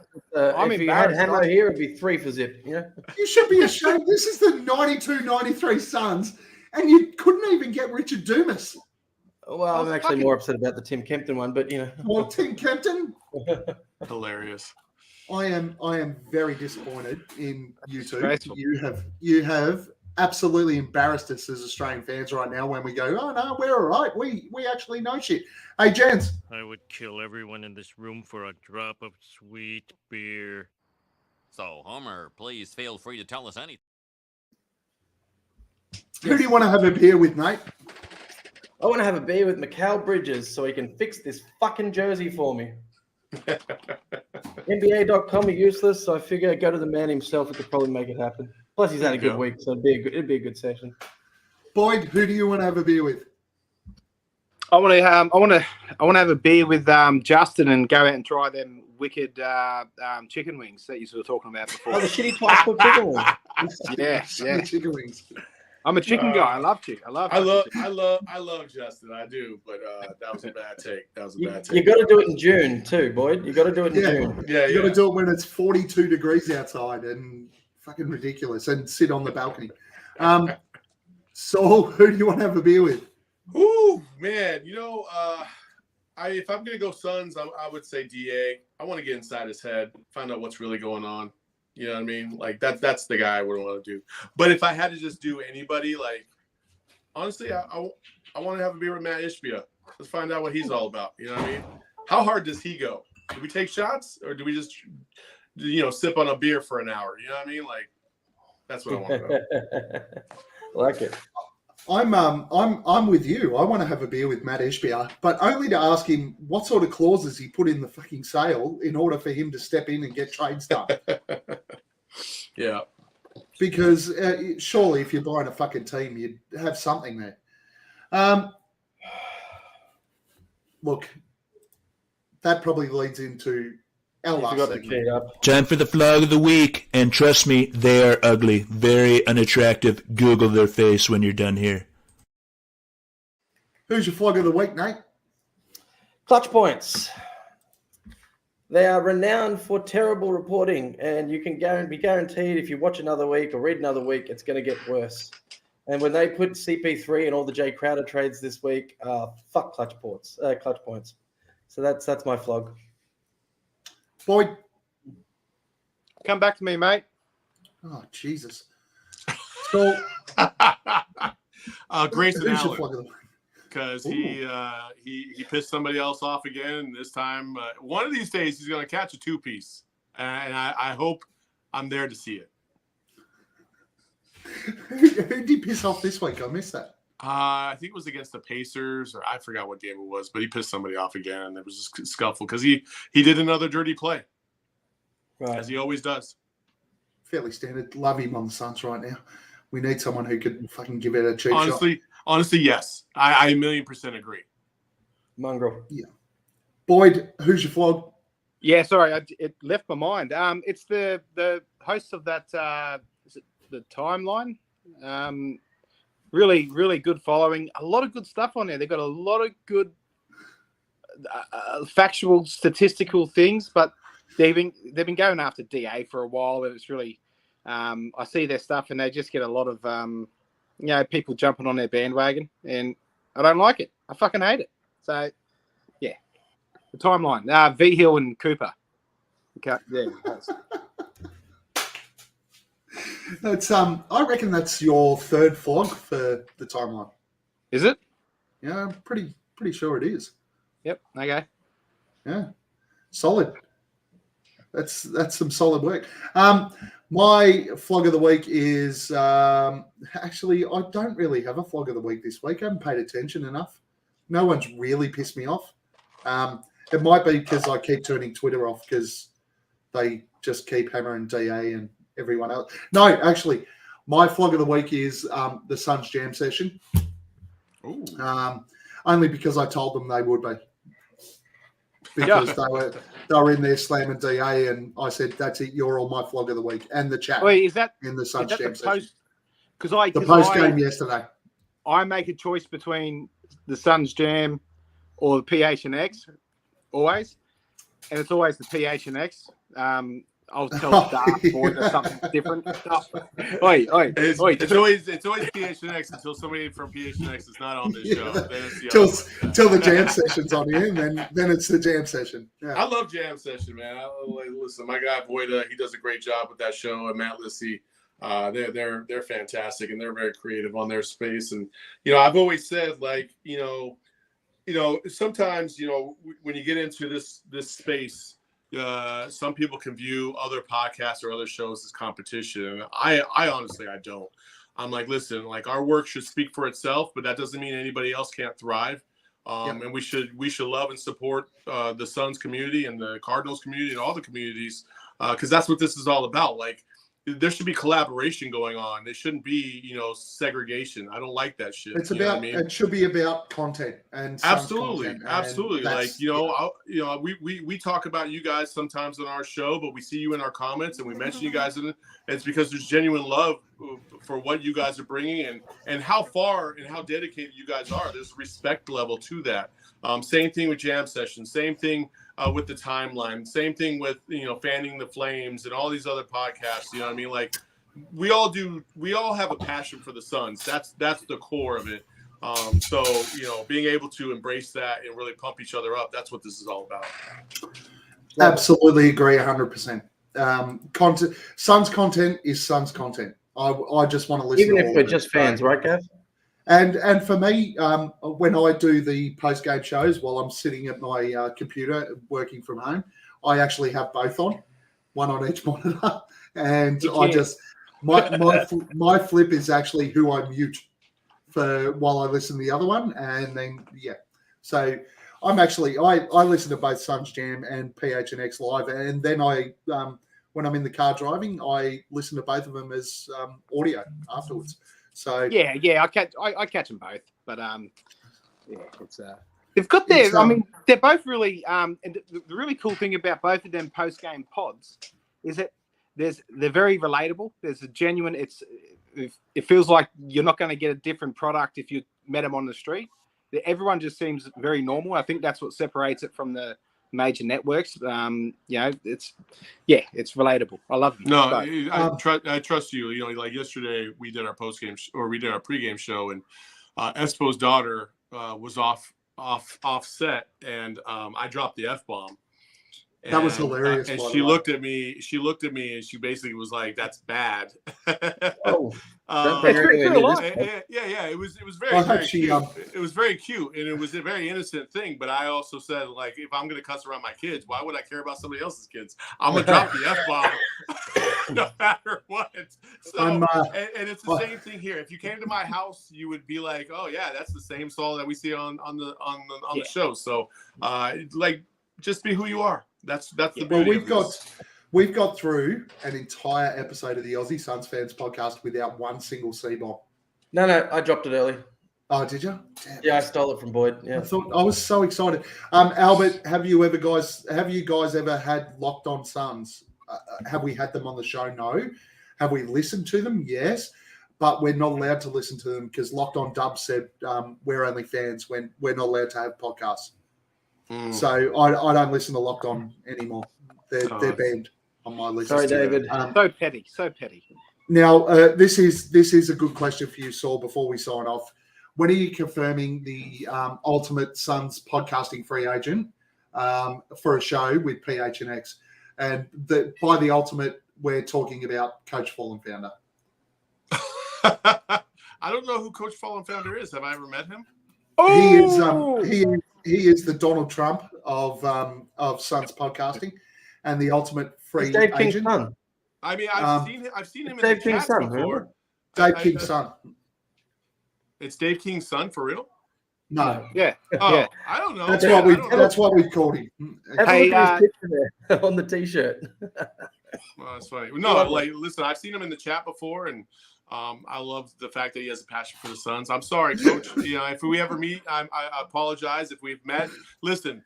if you had embarrassed. Hammo here, it'd be 3 for zip. Yeah. You should be ashamed. This is the 92-93 Suns, and you couldn't even get Richard Dumas. Well, I'm actually more upset about the Tim Kempton one, but you know. Well, Tim Kempton, Hilarious. I am very disappointed in you two. Disgraceful. You have absolutely embarrassed us as Australian fans right now when we go, oh no, we're all right. We actually know shit. Hey, gents, I would kill everyone in this room for a drop of sweet beer. So, Homer, please feel free to tell us anything. who do you want to have a beer with, Nate? I want to have a beer with Mikal Bridges so he can fix this fucking jersey for me. NBA.com are useless, so I figure I'd go to the man himself. He could probably make it happen. Plus, he's had a good week, so it'd be a good session. Boyd, who do you want to have a beer with? I want to have a beer with Justin and go out and try them wicked chicken wings that you were talking about before. Oh, the shitty twice cooked chicken wing. Yeah. Chicken wings. I'm a chicken guy. I love chicken. I love Justin. I do, but that was a bad take. You got to do it in June too, Boyd. You got to do it in June. Yeah, You got to do it when it's 42 degrees outside and fucking ridiculous, and sit on the balcony. Saul, who do you want to have a beer with? Ooh, man. If I'm gonna go Suns, I would say DA. I want to get inside his head, find out what's really going on. You know what I mean? Like that's the guy I would want to do. But if I had to just do anybody, like honestly, I want to have a beer with Matt Ishbia. Let's find out what he's all about. You know what I mean? How hard does he go? Do we take shots or do we just sip on a beer for an hour? You know what I mean? Like that's what I want to know. Like it. I'm with you. I want to have a beer with Matt Ishbia, but only to ask him what sort of clauses he put in the fucking sale in order for him to step in and get trades done. Yeah. Because surely if you're buying a fucking team, you'd have something there. Look, that probably leads into our last segment. Time for the flog of the week, and trust me, they are ugly, very unattractive. Google their face when you're done here. Who's your flog of the week, Nate? Clutch points. They are renowned for terrible reporting, and you can be guaranteed if you watch another week or read another week, it's going to get worse. And when they put CP3 and all the Jay Crowder trades this week, fuck clutch points. So that's my flog. Boyd. Come back to me, mate. Oh, Jesus. So, Grayson who's your Allen. flog of the week? Because he pissed somebody else off again. This time, one of these days, he's going to catch a two-piece. And I hope I'm there to see it. Who did he piss off this week? I missed that. I think it was against the Pacers, or I forgot what game it was, but he pissed somebody off again. It was just a scuffle because he did another dirty play, as he always does. Fairly standard. Love him on the Suns right now. We need someone who could fucking give it a cheap shot. Honestly, yes. I 1,000,000% agree. Mongrel. Yeah. Boyd, who's your flog? Yeah, sorry, it left my mind. It's the hosts of that. Is it the Timeline? Really, really good following. A lot of good stuff on there. They've got a lot of good factual, statistical things, but they've been going after DA for a while, and it's really. I see their stuff, and they just get a lot of people jumping on their bandwagon, and I don't like it. I fucking hate it. So, yeah, the Timeline. V Hill and Cooper. Okay, yeah. That's I reckon that's your third flog for the Timeline. Is it? Yeah, I'm pretty sure it is. Yep. Okay. Yeah. Solid. That's some solid work. My flog of the week is actually I don't really have a flog of the week this week. I haven't paid attention enough. No one's really pissed me off. It might be because I keep turning Twitter off because they just keep hammering DA and everyone else. No, actually, my flog of the week is the Suns Jam session. Ooh. Only because I told them they would be. Because they were in there slamming DA, and I said, "That's it. You're all my flog of the week." And the chat. Wait, is that in the Suns Jam session? Because the post game yesterday. I make a choice between the Suns Jam or the PHNX always, and it's always the PHNX. I'll tell Dark Boyd or something different. It's always PHNX until somebody from PHNX is not on this show. Till the jam session's on here, and then it's the jam session. Yeah. I love jam session, man. Listen, my guy Boyd, he does a great job with that show, and Matt Lissy, they're fantastic, and they're very creative on their space. And I've always said, sometimes when you get into this space. Some people can view other podcasts or other shows as competition. I honestly, I don't. I'm like, listen, our work should speak for itself, but that doesn't mean anybody else can't thrive. And we should love and support the Suns community and the Cardinals community and all the communities because that's what this is all about. There should be collaboration going on. There shouldn't be, segregation. I don't like that shit. It's about. It should be about content and absolutely. And we talk about you guys sometimes on our show, but we see you in our comments and we mention you guys in it. And it's because there's genuine love for what you guys are bringing and how far and how dedicated you guys are. There's a respect level to that. Same thing with Jam Session. Same thing. With the Timeline, same thing with Fanning the Flames and all these other podcasts. You know what I mean? We all have a passion for the Suns. That's the core of it. So being able to embrace that and really pump each other up, that's what this is all about. Absolutely agree 100%. Content, Suns content is Suns content. I just want to listen. Even to if we're just fans, right, Gav? And for me, when I do the post-game shows while I'm sitting at my computer working from home, I actually have both on, one on each monitor. And I just my flip is actually who I mute for while I listen to the other one. And then so I'm actually I listen to both Suns Jam and PHNX live, and then I when I'm in the car driving, I listen to both of them as audio afterwards. So I catch them both, but it's they've got their. I mean, they're both really. And the really cool thing about both of them post game pods is that they're very relatable. There's a genuine. It feels like you're not going to get a different product if you met them on the street. Everyone just seems very normal. I think that's what separates it from the major networks. It's relatable. I love them. No, I trust you. Yesterday we did our post game or we did our pregame show, and Espo's daughter was off set, and I dropped the F-bomb. That was hilarious. And she looked at me. She looked at me, and she basically was like, "That's bad." don't bring It's her pretty into cool, this. like- Yeah. It was very, I hope very she, cute. It was very cute, and it was a very innocent thing. But I also said, like, if I'm gonna cuss around my kids, why would I care about somebody else's kids? I'm gonna drop the F-bomb no matter what. So, and it's the same thing here. If you came to my house, you would be like, oh yeah, that's the same Saul that we see on the show. So, like, just be who you are. That's the beauty. Well, we've got through an entire episode of the Aussie Suns Fans podcast without one single C-bomb. No, I dropped it early. Oh, did you? Damn. Yeah, I stole it from Boyd. Yeah. I was so excited. Albert, have you guys ever had Locked On Suns? Have we had them on the show? No. Have we listened to them? Yes. But we're not allowed to listen to them because Locked On Dub said we're only fans when we're not allowed to have podcasts. So I don't listen to Locked On anymore. They're banned on my list. Sorry, David. So petty. Now, this is a good question for you, Saul, before we sign off. When are you confirming the Ultimate Suns podcasting free agent for a show with PHNX? And by the Ultimate, we're talking about Coach Fallen Founder. I don't know who Coach Fallen Founder is. Have I ever met him? He is the Donald Trump of Suns podcasting and the ultimate free Dave agent. King's son. I mean, I've seen him in Dave the King's chats son, before. Dave King's son. It's Dave King's son for real? No. Yeah. Oh, Yeah. I don't know. That's what we called him. Hey, Have a look at his picture there on the t-shirt. Well, that's funny. No, like, listen, I've seen him in the chat before, and I love the fact that he has a passion for the Suns. I'm sorry, Coach. If we ever meet, I apologize if we've met. Listen,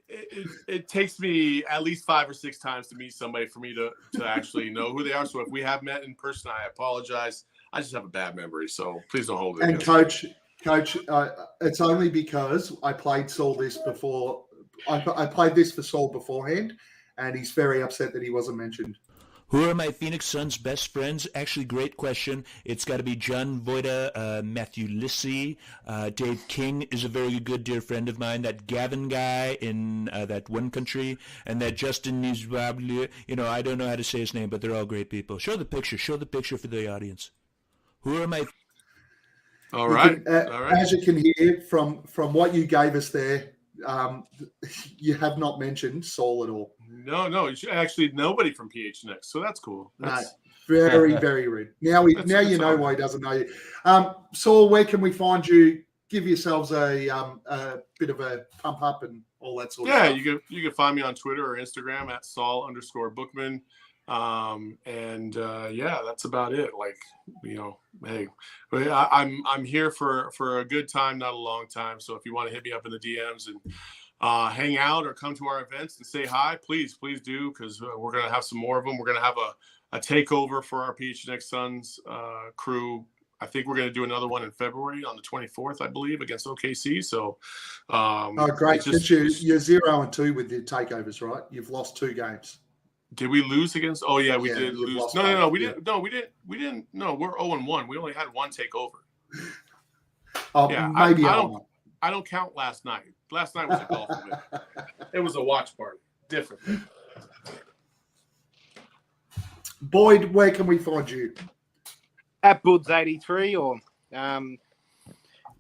it takes me at least 5 or 6 times to meet somebody for me to actually know who they are. So if we have met in person, I apologize. I just have a bad memory, so please don't hold it. And Coach, it's only because I played Saul this before. I played this for Saul beforehand, and he's very upset that he wasn't mentioned. Who are my Phoenix Suns best friends? Actually, great question. It's got to be John Voida, Matthew Lissy. Dave King is a very good dear friend of mine. That Gavin guy in that one country. And that Justin Nizwabli. I don't know how to say his name, but they're all great people. Show the picture for the audience. Who are my... All right. As you can hear from what you gave us there, you have not mentioned Saul at all. No, actually nobody from PHNX, so that's cool. That's very, very rude. Now you know why he doesn't know you. Saul, where can we find you? Give yourselves a bit of a pump up and all that sort of stuff. Yeah, you can find me on Twitter or Instagram at Saul_Bookman. That's about it. Like, hey, I'm here for a good time, not a long time. So if you want to hit me up in the DMs and hang out or come to our events and say hi, please do, because we're going to have some more of them. We're going to have a takeover for our PHNX Suns crew. I think we're going to do another one in February on the 24th, I believe, against OKC. So, great. You're 0-2 with the takeovers, right? You've lost 2 games. Did we lose against? Oh yeah, we did lose. No, we didn't. Yeah. No, we didn't. No, we're 0-1. We only had 1 takeover. Oh, yeah, maybe I don't count last night. Last night was a golf event. It was a watch party. Different. Boyd, where can we find you? At Buds83 or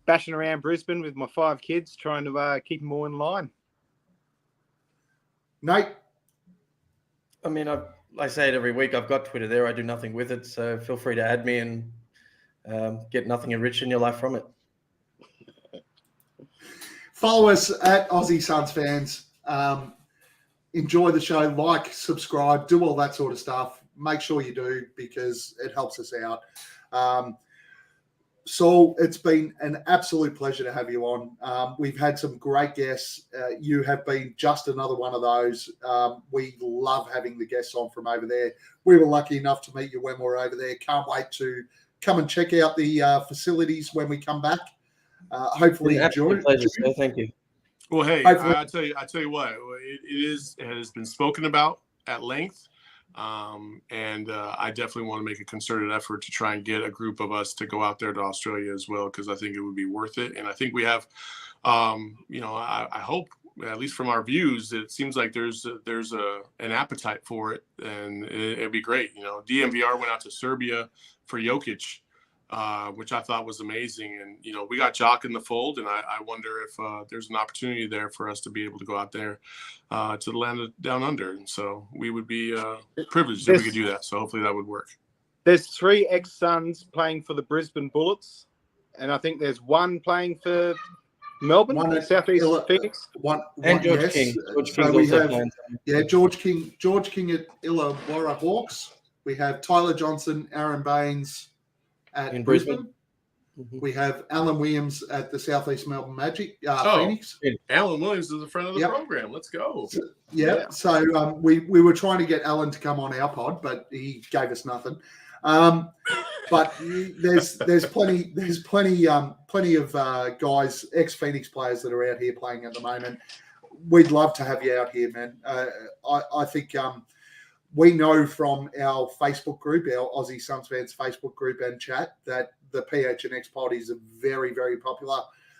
bashing around Brisbane with my 5 kids, trying to keep them all in line. Nate? I mean, I say it every week. I've got Twitter there. I do nothing with it, so feel free to add me and get nothing enriched in your life from it. Follow us at Aussie Suns Fans. Enjoy the show. Like, subscribe, do all that sort of stuff. Make sure you do, because it helps us out. Saul, it's been an absolute pleasure to have you on. We've had some great guests. You have been just another one of those. We love having the guests on from over there. We were lucky enough to meet you when we were over there. Can't wait to come and check out the facilities when we come back. Hopefully you enjoy it. Pleasure, sir. Thank you. Well, hey, I tell you what, it has been spoken about at length. I definitely want to make a concerted effort to try and get a group of us to go out there to Australia as well, because I think it would be worth it. And I think we have, I hope, at least from our views, it seems like there's an appetite for it, and it'd be great. DMVR went out to Serbia for Jokic which I thought was amazing. And, we got Jock in the fold, and I wonder if there's an opportunity there for us to be able to go out there to the land of down under. And so we would be privileged if we could do that. So hopefully that would work. There's 3 ex-Suns playing for the Brisbane Bullets, and I think there's one playing for Melbourne, One at Southeast Phoenix. And George yes. King. George So King's we also have, playing. George King at Illawarra Hawks. We have Tyler Johnson, Aaron Baines at In Brisbane. Mhm. We have Alan Williams at the Southeast Melbourne Magic, Oh. Phoenix. Alan Williams is a friend of the Yep. program. Let's go. So we were trying to get Alan to come on our pod, but he gave us nothing. But there's plenty of guys, ex-Phoenix players that are out here playing at the moment. We'd love to have you out here, man. I think we know from our Facebook group, our Aussie Suns Fans Facebook group and chat, that the PHNX pod is very, very popular.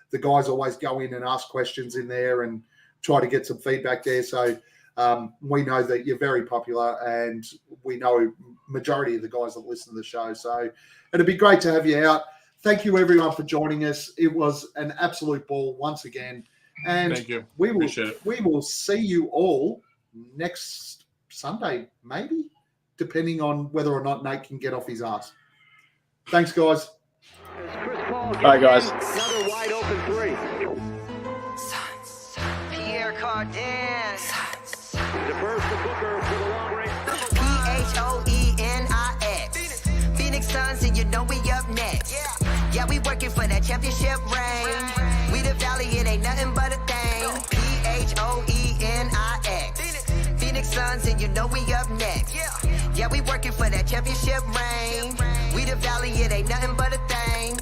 The guys always go in and ask questions in there and try to get some feedback there. So we know that you're very popular, and we know majority of the guys that listen to the show. So it'd be great to have you out. Thank you, everyone, for joining us. It was an absolute ball once again. And Thank you. we Appreciate it. will see you all next Sunday, maybe, depending on whether or not Nate can get off his ass. Thanks, guys. Chris Paul All right, guys. Another wide open 3. Pierre Cardin. Defers to Booker for the long range. PHOENIX. Phoenix Suns, and you know we up next. Yeah, we working for that championship ring. We the Valley, it ain't nothing but a thing. PHOENIX. Phoenix Suns, and you know we up next. Yeah, we working for that championship ring. We the Valley, it ain't nothing but a thing.